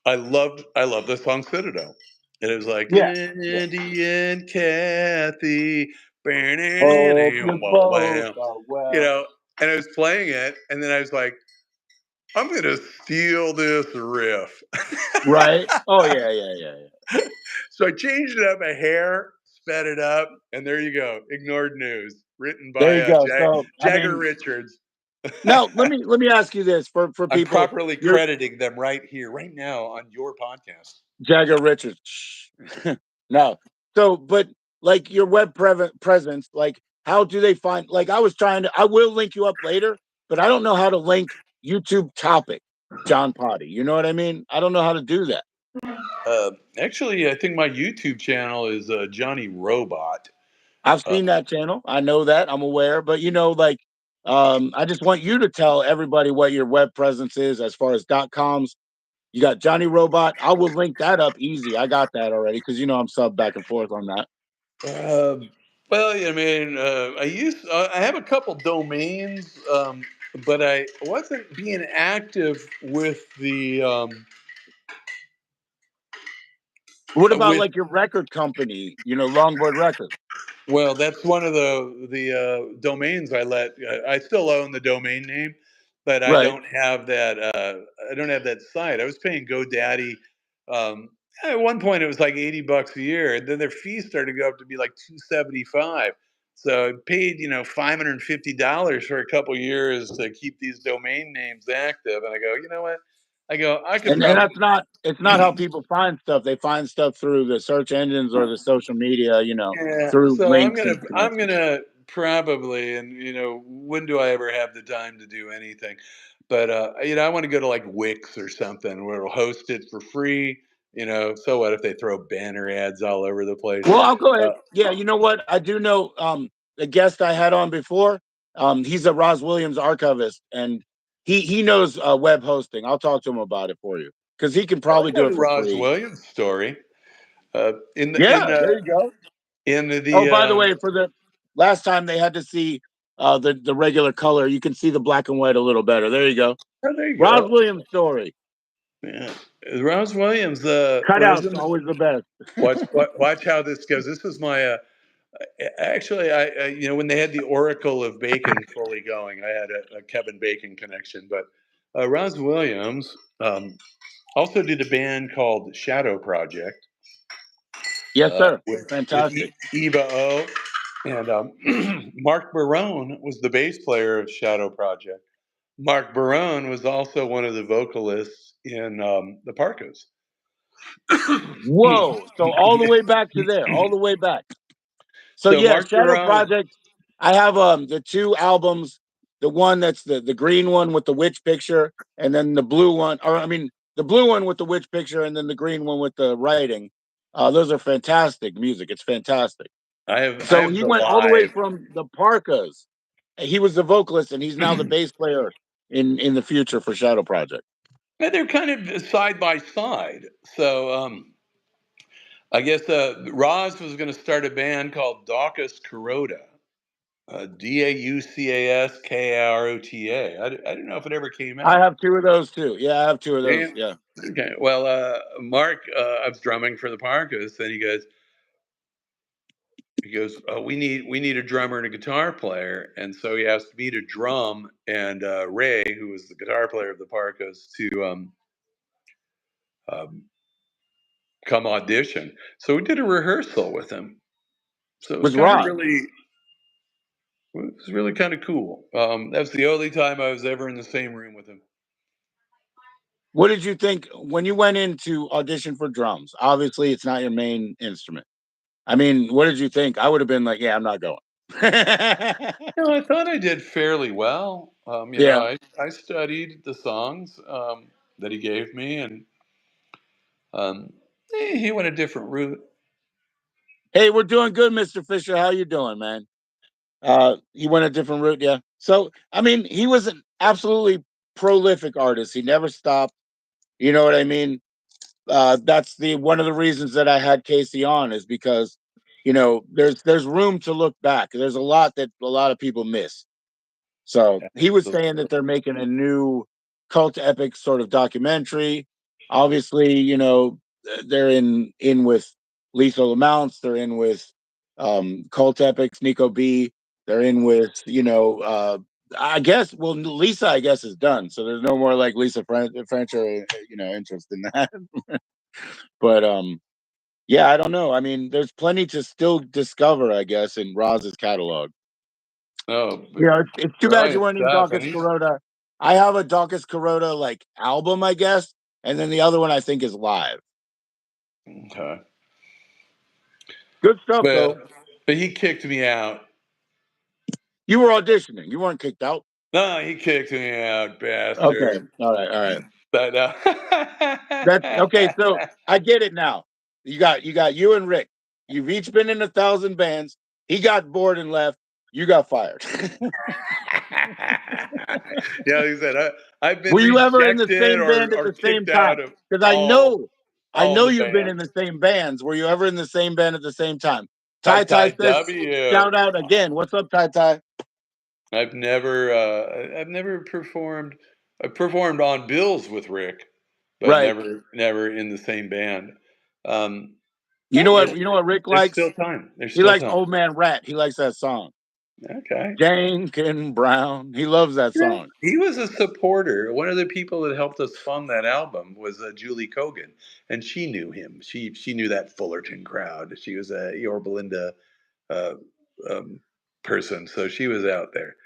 I loved the song Citadel. And it was like Yeah. Andy and Kathy, Hope you both are you well. know, and I was playing it, and then I was like, I'm gonna steal this riff. Right? Oh yeah. So I changed it up a hair, sped it up, and there you go. Ignored News, written There by you go. So I Jagger mean, Richards. now let me ask you this for I'm people. properly You're crediting them right here, right now on your podcast. Jagger Richards. No. So, but like your web presence, like how do they find? Like I was trying to. I will link you up later, but I don't know how to link YouTube topic. John Poddy. You know what I mean? I don't know how to do that. Actually, I think my YouTube channel is Johnny Robot. I've Uh, seen that channel. I know that. I'm aware. But like, I just want you to tell everybody what your web presence is as far as .coms. You got Johnny Robot. I will link that up easy. I got that already because I'm sub back and forth on that. well, I mean, I have a couple domains, but I wasn't being active with the What about with like your record company? Longboard Records. Well, that's one of the domains I let. I still own the domain name, but I Right. don't have that. I don't have that site. I was paying GoDaddy. Um, at one point, it was like $80 a year, and then their fees started to go up to be like $275. So I paid $550 for a couple years to keep these domain names active, and I go, you know what? I could And probably. that's not it's not how people find stuff. They find stuff through the search engines or the social media, Yeah, through so links and I'm connections. gonna probably, and when do I ever have the time to do anything? But I want to go to like Wix or something where it'll host it for free. So what if they throw banner ads all over the place? Well, I'll go ahead. Uh, Yeah, you know what? I do know the guest I had on before. He's a Roz Williams archivist, and he knows web hosting. I'll talk to him about it for you because he can I probably do know it the for Ross free. Williams story. In the Yeah, there you go. in Oh, the by the way, for the last time they had to see the regular color, you can see the black and white a little better. There you go. oh, there you Roz go. Williams story. Yeah, Ross Williams. Was Cutouts in the, always the best. watch how this goes. This was my actually, when they had the Oracle of Bacon fully going, I had a Kevin Bacon connection. But Roz Williams also did a band called Shadow Project Yes, sir. with Fantastic. Eva O. And Mark Barone was the bass player of Shadow Project. Mark Barone was also one of the vocalists in the Parkas. Whoa. So all the way back to there, all the way back. So So yeah, Mark Shadow Barone, Project. I have the two albums. The one that's the green one with the witch picture, and then the blue one, or I mean the blue one with the witch picture, and then the green one with the writing. Those are fantastic music. It's fantastic. I So have he the went all the way live. from the Parkas. He was the vocalist, and he's now the bass player in the future for Shadow Project. And they're kind of side by side. So I guess Roz was going to start a band called Daucus Carota, Dauskaskarota. I don't know if it ever came I out. have two of those too. Yeah, I have two of those. And, Yeah. okay, well, Mark, I was drumming for the Parkas, and he goes, oh, we need a drummer and a guitar player, and so he asked me to drum and Ray, who was the guitar player of the Parkas, to um, come audition. So we did a rehearsal with him. So With Rod. it was really kind of cool. That was the only time I was ever in the same room with him. What did you think when you went in to audition for drums? Obviously, it's not your main instrument. I mean, what did you think? I would have been like, yeah, I'm not going. I thought I did fairly well. Yeah. I studied the songs that he gave me, and um, he went a different route. Hey, we're doing good, Mr. Fisher. How you doing, man? He went a different route, yeah. So, I mean, he was an absolutely prolific artist. He never stopped. You know what I mean? That's the one of the reasons that I had Casey on is because, there's room to look back. There's a lot that a lot of people miss. So he was saying that they're making a new cult epic sort of documentary. Obviously, they're in with Lethal Amounts. They're in with cult epics, Nico B. They're in with I guess. Well, Lisa, I guess, is done. So there's no more like Lisa French or interest in that. But yeah, I don't know. I mean, there's plenty to still discover, I guess, in Roz's catalog. Oh, Yeah, it's too bad you brilliant weren't in stuff, and Daucus he's Carota. I have a Daucus Carota like album, I guess, and then the other one I think is live. okay. Good stuff But though. but he kicked me out. You were auditioning. You weren't kicked out. No, he kicked me out, Okay, bastard. all right. But That's okay. So I get it now. You got you and Rick. You've each been in 1,000 bands. He got bored and left. You got fired. yeah, like I said, I've been Were you ever in the rejected same band at or the same kicked out time? of Because I all know the you've been in bands. the same bands. Were you ever in the same band at the same time? Ty Ty Ty Ty says, W. shout out again. What's up, Ty Ty? I've never performed. I performed on bills with Rick, but Right. never in the same band. Um, You know there's what? You know what Rick there's likes? still time. There's He still likes time. Old Man Rat. He likes that song. Okay. Jenkins Brown. He loves that You know, song. he was a supporter. One of the people that helped us fund that album was Julie Kogan, and she knew him. She knew that Fullerton crowd. She was a Yorba Linda uh, um, person, so she was out there.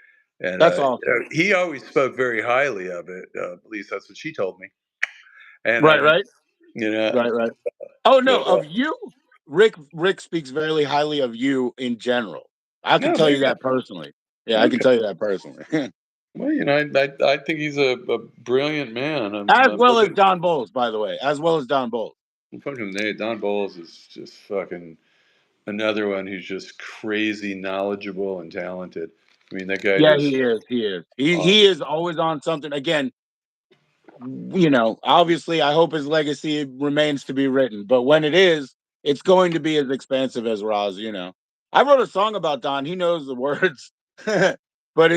And That's awesome. he always spoke very highly of it. At least that's what she told me. And Right, right, you know, right. Oh no, but of you, Rick speaks very highly of you in general. I can no, tell there you you that personally. Yeah, go. I can Okay. tell you that personally. Well, I think he's a brilliant man. As well as Don Bowles, by the way. As well as Don Bowles. Fucking Nate, Don Bowles is just fucking another one who's just crazy knowledgeable and talented. I mean, that guy Yeah, just he is. um, He is always on something. Again, obviously I hope his legacy remains to be written, but when it is, it's going to be as expansive as Roz. I wrote a song about Don. He knows the words. But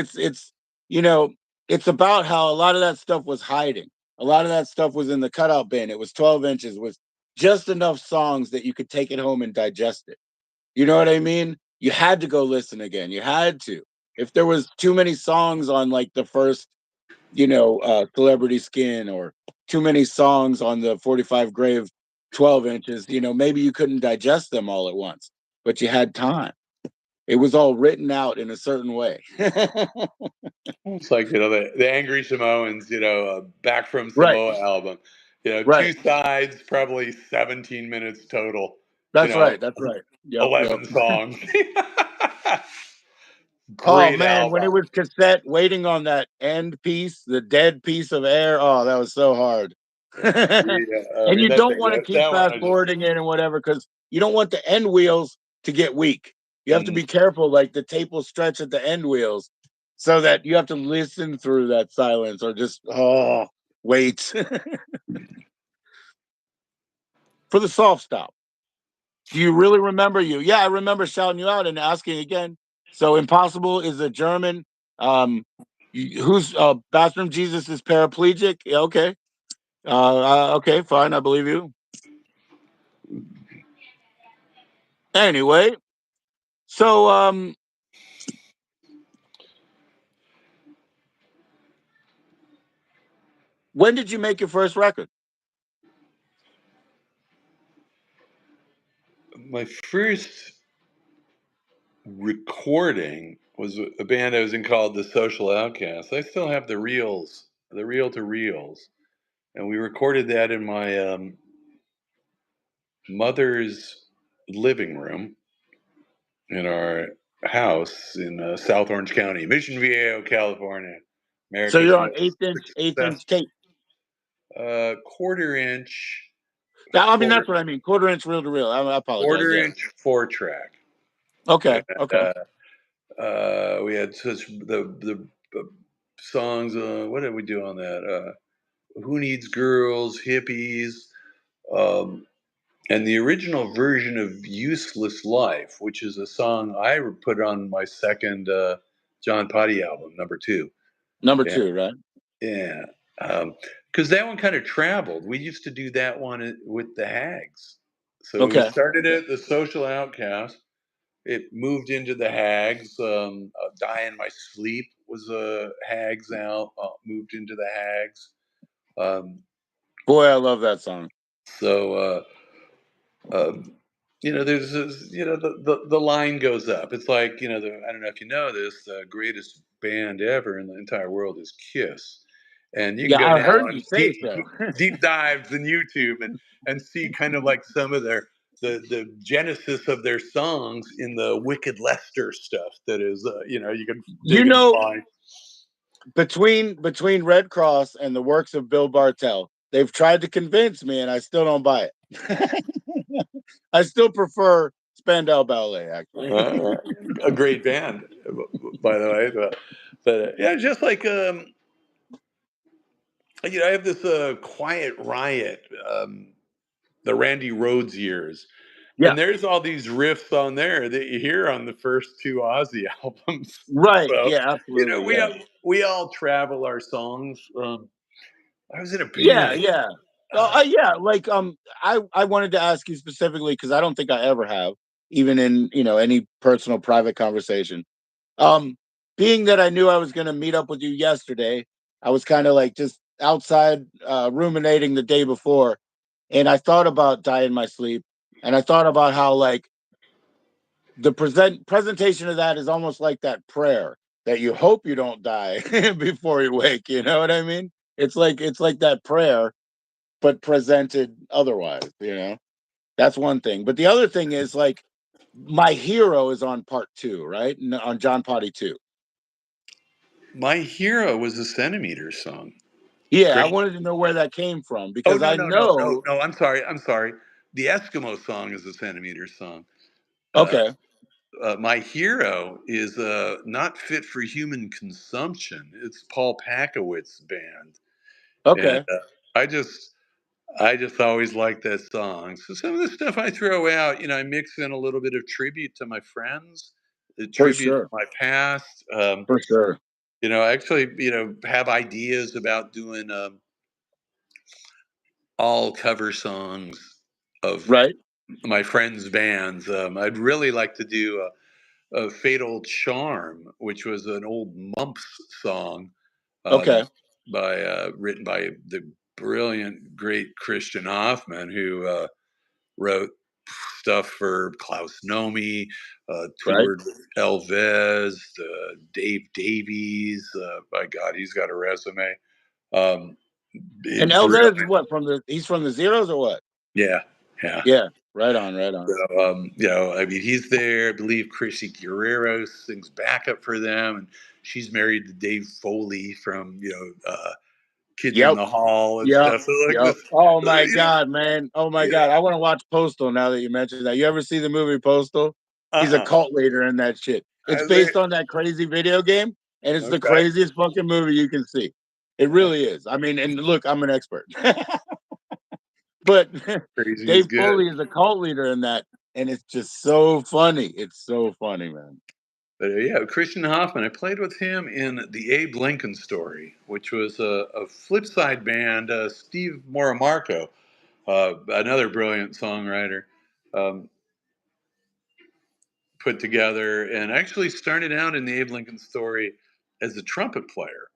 you know, it's about how a lot of that stuff was hiding. A lot of that stuff was in the cutout bin. It was 12 inches with just enough songs that you could take it home and digest it. You know what I mean? You had to go listen again. You had to. If there was too many songs on like the first Celebrity Skin, or too many songs on the 45 Grave 12 inches, maybe you couldn't digest them all at once, but you had time. It was all written out in a certain way. it's like the Angry Samoans, Back from Right, Samoa album. right. Two sides, probably 17 minutes total. You That's know, right. That's right. Yep. 11 songs. Oh Great man, when it album. was cassette, waiting on that end piece, the dead piece of air. Oh, that was so hard. Yeah, I And mean you that don't thing. want to keep That one, fast I just. forwarding it and whatever, because you don't want the end wheels to get weak. You have to Mm. be careful, like the tape will stretch at the end wheels, so that you have to listen through that silence, or just wait for the soft stop. Do you really remember you? Yeah, I remember shouting you out and asking again. So Impossible is a German. Um, who's Bathroom Jesus is paraplegic? Yeah, okay. Okay, fine. I believe you. Anyway, so when did you make your first record? My first recording was a band I was in called the Social Outcasts. I still have the reels, the reel to reels, and we recorded that in my mother's living room in our house in South Orange County, Mission Viejo, California, So America's you're on most eighth inch successful tape. quarter inch Yeah, I mean four that's what I mean. Quarter inch reel to reel. I apologize. quarter Yeah. inch 4 track. Okay. And, Okay. we had such the songs. What did we do on that? Who Needs Girls, Hippies, um, and the original version of Useless Life, which is a song I put on my second John Poddy album, number two. Number Yeah, two, right? yeah. Because that one kind of traveled. We used to do that one with the Hags. So we Okay. started at the Social Outcast. It moved into the Hags. Die in My Sleep was a Hags out. Moved into the Hags. Um, Boy, I love that song. so there's this, the line goes up. It's like I don't know if you know this. The greatest band ever in the entire world is Kiss, and you can Yeah, go I now heard and you say so. deep dives in YouTube and see kind of like some of the genesis of their songs in the Wicked Lester stuff that is you can You dig and know, find. between Red Cross and the works of Bill Bartell, they've tried to convince me, and I still don't buy it. I still prefer Spandau Ballet, actually. A great band, by the way. But yeah, just like I have this Quiet Riot, the Randy Rhoads years. Yeah, And there's all these riffs on there that you hear on the first two Ozzy albums. right. So, Yeah, absolutely. Yeah, we all travel our songs. I was in a yeah, band. yeah. Well, yeah. Like, I wanted to ask you specifically because I don't think I ever have, even in any personal private conversation. Um, Being that I knew I was going to meet up with you yesterday, I was kind of like just outside ruminating the day before, and I thought about Die in My Sleep, and I thought about how like the presentation of that is almost like that prayer that you hope you don't die before you wake. You know what I mean? It's like that prayer, but presented otherwise. That's one thing. But the other thing is like my hero is on part two, right? On John Potty 2. My Hero was a Centimeter song. Yeah, I Great. wanted to know where that came from Oh, because no, I no, no, no, know. no. I'm sorry. I'm sorry. The Eskimo song is a Centimeter song. Uh, Okay, My Hero is not fit for human consumption. It's Paul Packowitz's band. And okay, I just always like that song. So some of the stuff I throw out, I mix in a little bit of tribute to my friends, a for tribute to sure, my past. for sure. Actually, have ideas about doing all cover songs of Right? my friends' bands. I'd really like to do a Fatal Charm, which was an old Mumps song, um, Okay, by written by the brilliant, great Christian Hoffman, who wrote stuff for Klaus Nomi, right. toured with Elvis, Dave Davies. By God, he's got a resume. Um, And Elvez is brilliant. what from the? He's from the Zeros or what? Yeah, yeah. Yeah, right on, right on. So, I mean, he's there. I believe Chrissy Guerrero sings backup for them, and she's married to Dave Foley from Kids in Yep, the Hall and yep, stuff. So like yep. this, Oh uh, my you know, god, man! Oh my yeah. god, I want to watch Postal now that you mentioned that. You ever see the movie Postal? He's a Uh-uh. cult leader in that shit. It's I say, based on that crazy video game, and it's the okay. craziest fucking movie you can see. It Uh, really is. I mean, and look, I'm an expert. But Crazy is Dave good. Foley is a cult leader in that, and it's just so funny. It's so funny, man. But yeah, Christian Hoffman. I played with him in the Abe Lincoln Story, which was a flip side band. Steve Morimarco, another brilliant songwriter, um, put together, and actually started out in the Abe Lincoln Story as a trumpet player.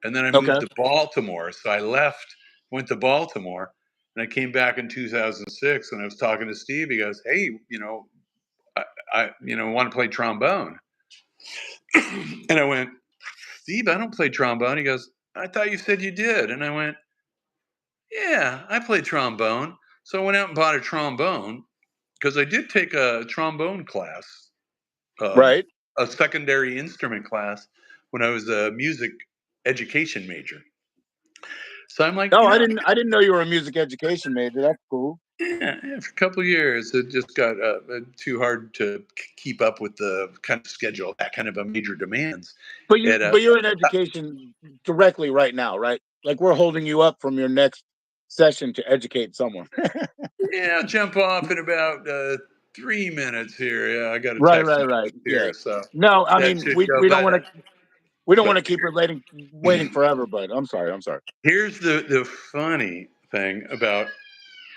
And then I Okay, moved to Baltimore. So I left, went to Baltimore, and I came back in 2006. And I was talking to Steve. He goes, "Hey, I want to play trombone." And I went, "Steve, I don't play trombone." He goes, "I thought you said you did." And I went, "Yeah, I play trombone." So I went out and bought a trombone because I did take a trombone class, um, right. a secondary instrument class when I was a music education major. So I'm like, No, I didn't know you were a music education major. That's cool. yeah, for a couple of years, it just got too hard to keep up with the kind of schedule, that kind of a major demands. But you And but you're in education directly right now, right? Like we're holding you up from your next session to educate someone. yeah, I'll jump off in about 3 minutes here. Yeah, I got a Right, text right, right. message Yeah. here, so No, I that mean should we go. we don't want to we don't want But to keep it waiting forever. But I'm sorry. I'm sorry. here's the funny thing about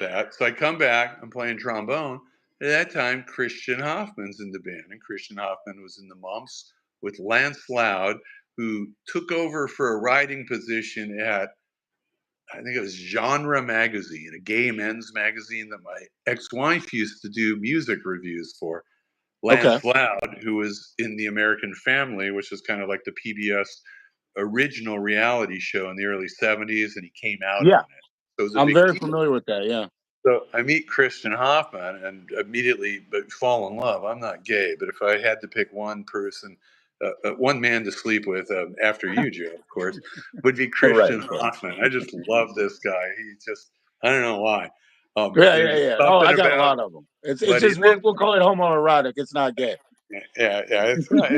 that. So I come back, I'm playing trombone. At that time, Christian Hoffman's in the band, and Christian Hoffman was in the Mumps with Lance Loud, who took over for a writing position at, I think it was Genre Magazine, a gay men's magazine that my ex-wife used to do music reviews for. Okay. Lance Loud, who was in The American Family, which is kind of like the PBS original reality show in the early 70s, and he came out Yeah, on it. So it was a I'm big very deal. familiar with that. Yeah. So I meet Christian Hoffman and immediately but fall in love. I'm not gay, but if I had to pick one person one man to sleep with after you, Joe, of course, would be Right. Christian Hoffman. I just love this guy. He just, I don't know why. Yeah, yeah, There's yeah. Oh, something I got a about, lot of them. It's but just then, we'll call it homoerotic. It's not gay. yeah, it's not,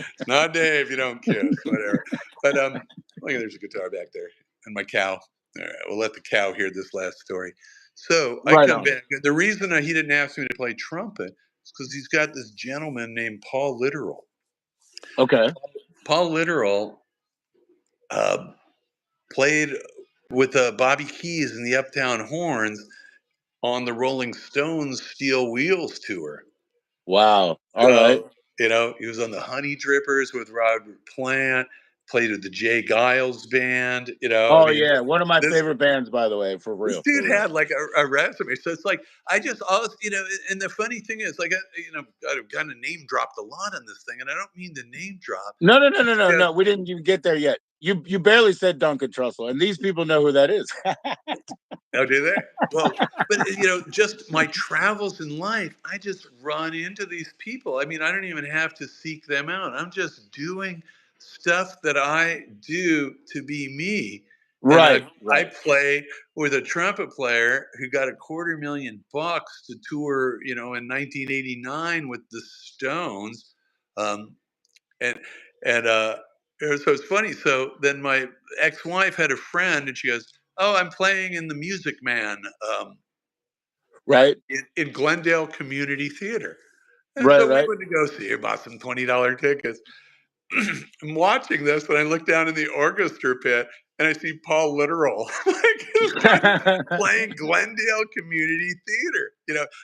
it's not Dave. You don't kiss, whatever. But look, there's a guitar back there, and my cow. All right, we'll let the cow hear this last story. So I Right come on. back. The reason he didn't ask me to play trumpet is because he's got this gentleman named Paul Literal. Okay. Paul Literal uh, played with Bobby Keys and the Uptown Horns on the Rolling Stones Steel Wheels tour. Wow. All right. So, he was on the Honey Drippers with Robert Plant, played with the Jay Giles band. I Oh mean, yeah, one of my this favorite bands, by the way, for this real, for dude real. had like a resume. So it's like I just always, and the funny thing is, like, I've kind of name dropped a lot on this thing, and I don't mean to name drop. No, no, no, no, no, Yeah. no. We didn't even get there yet. You barely said Duncan Trussell, and these people know who that is. Oh, do they? Well, but just my travels in life, I just run into these people. I mean, I don't even have to seek them out. I'm just doing stuff that I do to be me. And Right, I right, play with a trumpet player who got $250,000 to tour, in 1989 with the Stones. Um, and and so it's funny. So then my ex-wife had a friend, and she goes, "Oh, I'm playing in the Music Man um, right, in Glendale Community Theater." And right, so we right. went to go see her, bought some $20 tickets. I'm watching this, and I look down in the orchestra pit, and I see Paul Literal. Like, this guy's playing Glendale Community Theater.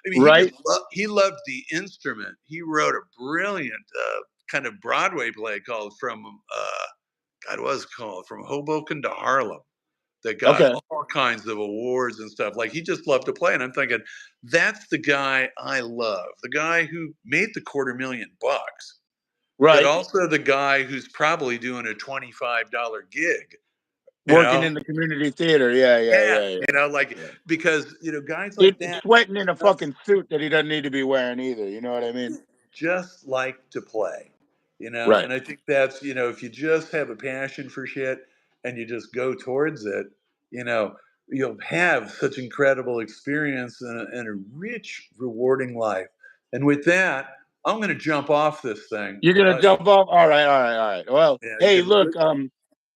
I mean, Right. he loved the instrument. He wrote a brilliant kind of Broadway play called God, what was it called? From Hoboken to Harlem, that got Okay. all kinds of awards and stuff. Like, he just loved to play. And I'm thinking, that's the guy I love. The guy who made the $250,000, but Right. also the guy who's probably doing a $25 gig, you Working know? in the community theater. Yeah, yeah, Yeah. yeah, Like, yeah. because, guys Yeah. like that Sweating in a just fucking suit that he doesn't need to be wearing either. You know what I mean? just like to play, Right. and I think that's, if you just have a passion for shit and you just go towards it, you know, you'll have such incredible experience and a rich, rewarding life. And with that, I'm going to jump off this thing. You're gonna jump off? All right, all right, all right. Well, Yeah, hey, look,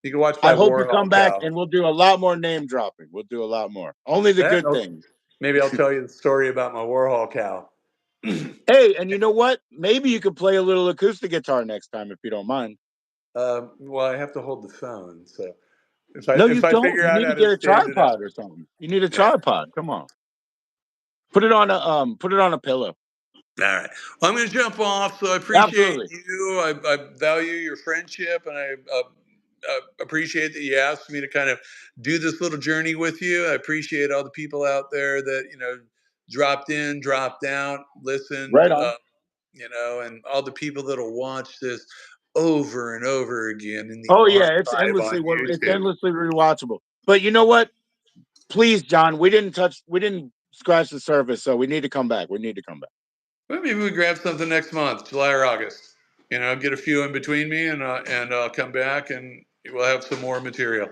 you can watch I my hope you Warhol come back cow. and we'll do a lot more name dropping. We'll do a lot more. Only the good things. Maybe I'll tell you the story about my Warhol cow. Hey, and you know what? Maybe you could play a little acoustic guitar next time if you don't mind. Well, I have to hold the phone, so No, you if I don't. figure You out need to how to get a stand it up, tripod or something. You need a yeah. tripod. Come on. Put it on a pillow. All right. Well, I'm going to jump off. So I appreciate Absolutely. you. I value your friendship, and I appreciate that you asked me to kind of do this little journey with you. I appreciate all the people out there that dropped in, dropped out, listened, Right on. and all the people that'll watch this over and over again in the Oh yeah, archive on it's YouTube. endlessly rewatchable. But you know what? Please, John, we didn't scratch the surface, so we need to come back. We need to come back. Well, maybe we grab something next month, July or August. Get a few in between me, and I'll come back, and we'll have some more material.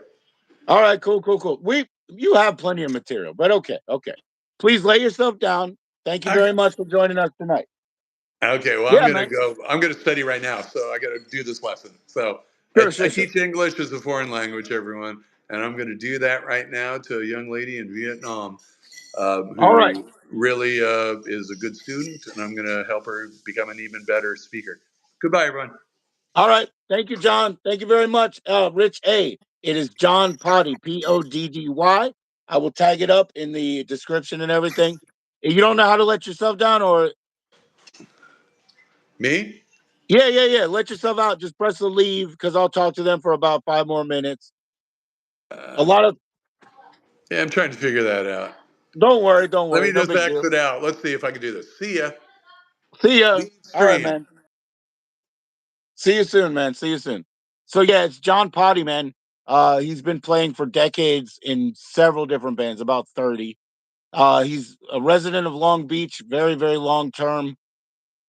All right, cool, cool, cool. You have plenty of material, but okay, okay. Please lay yourself down. Thank you very much for joining us tonight. Okay, well, I'm Yeah, gonna man. go. I'm gonna study right now, so I got to do this lesson. So Sure, I sure, sure. teach English as a foreign language, everyone, and I'm gonna do that right now to a young lady in Vietnam All right. who really is a good student, and I'm gonna help her become an even better speaker. Goodbye, everyone. All right. Thank you, John. Thank you very much. Rich A. It is John Poddy, Poddy. I will tag it up in the description and everything. If you don't know how to let yourself down, or Me? yeah, yeah, yeah, let yourself out. Just press the leave because I'll talk to them for about 5 more minutes. A Uh, lot of yeah, I'm trying to figure that out. don't Let worry, me no just big deal. exit out. Let's see if I can do this. See ya. See ya. Leave All right, stream. man. See you soon, man. See you soon. So yeah, it's John Poddy, man. He's been playing for decades in several different bands, about 30. He's a resident of Long Beach, very, very long term.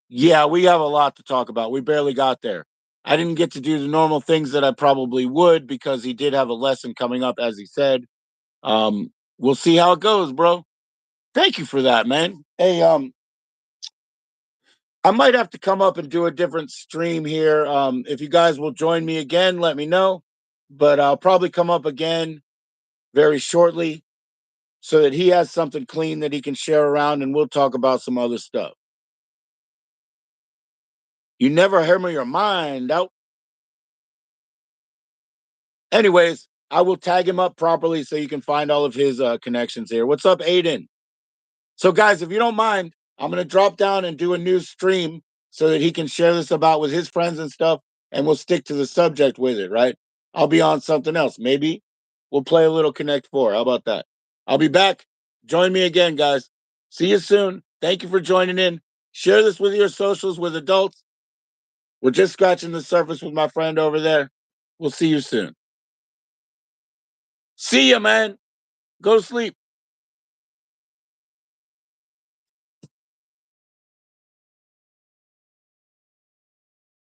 Yeah, we have a lot to talk about. We barely got there. I didn't get to do the normal things that I probably would because he did have a lesson coming up, as he said. We'll see how it goes, bro. Thank you for that, man. Hey, I might have to come up and do a different stream here. If you guys will join me again, let me know. But I'll probably come up again very shortly so that he has something clean that he can share around and we'll talk about some other stuff. You never hear me your mind out. Anyways, I will tag him up properly so you can find all of his connections here. What's up, Aiden? So, guys, if you don't mind, I'm going to drop down and do a new stream so that he can share this about with his friends and stuff, and we'll stick to the subject with it, right? I'll be on something else. Maybe we'll play a little Connect 4. How about that? I'll be back. Join me again, guys. See you soon. Thank you for joining in. Share this with your socials with adults. We're just scratching the surface with my friend over there. We'll see you soon. See ya, man. Go to sleep.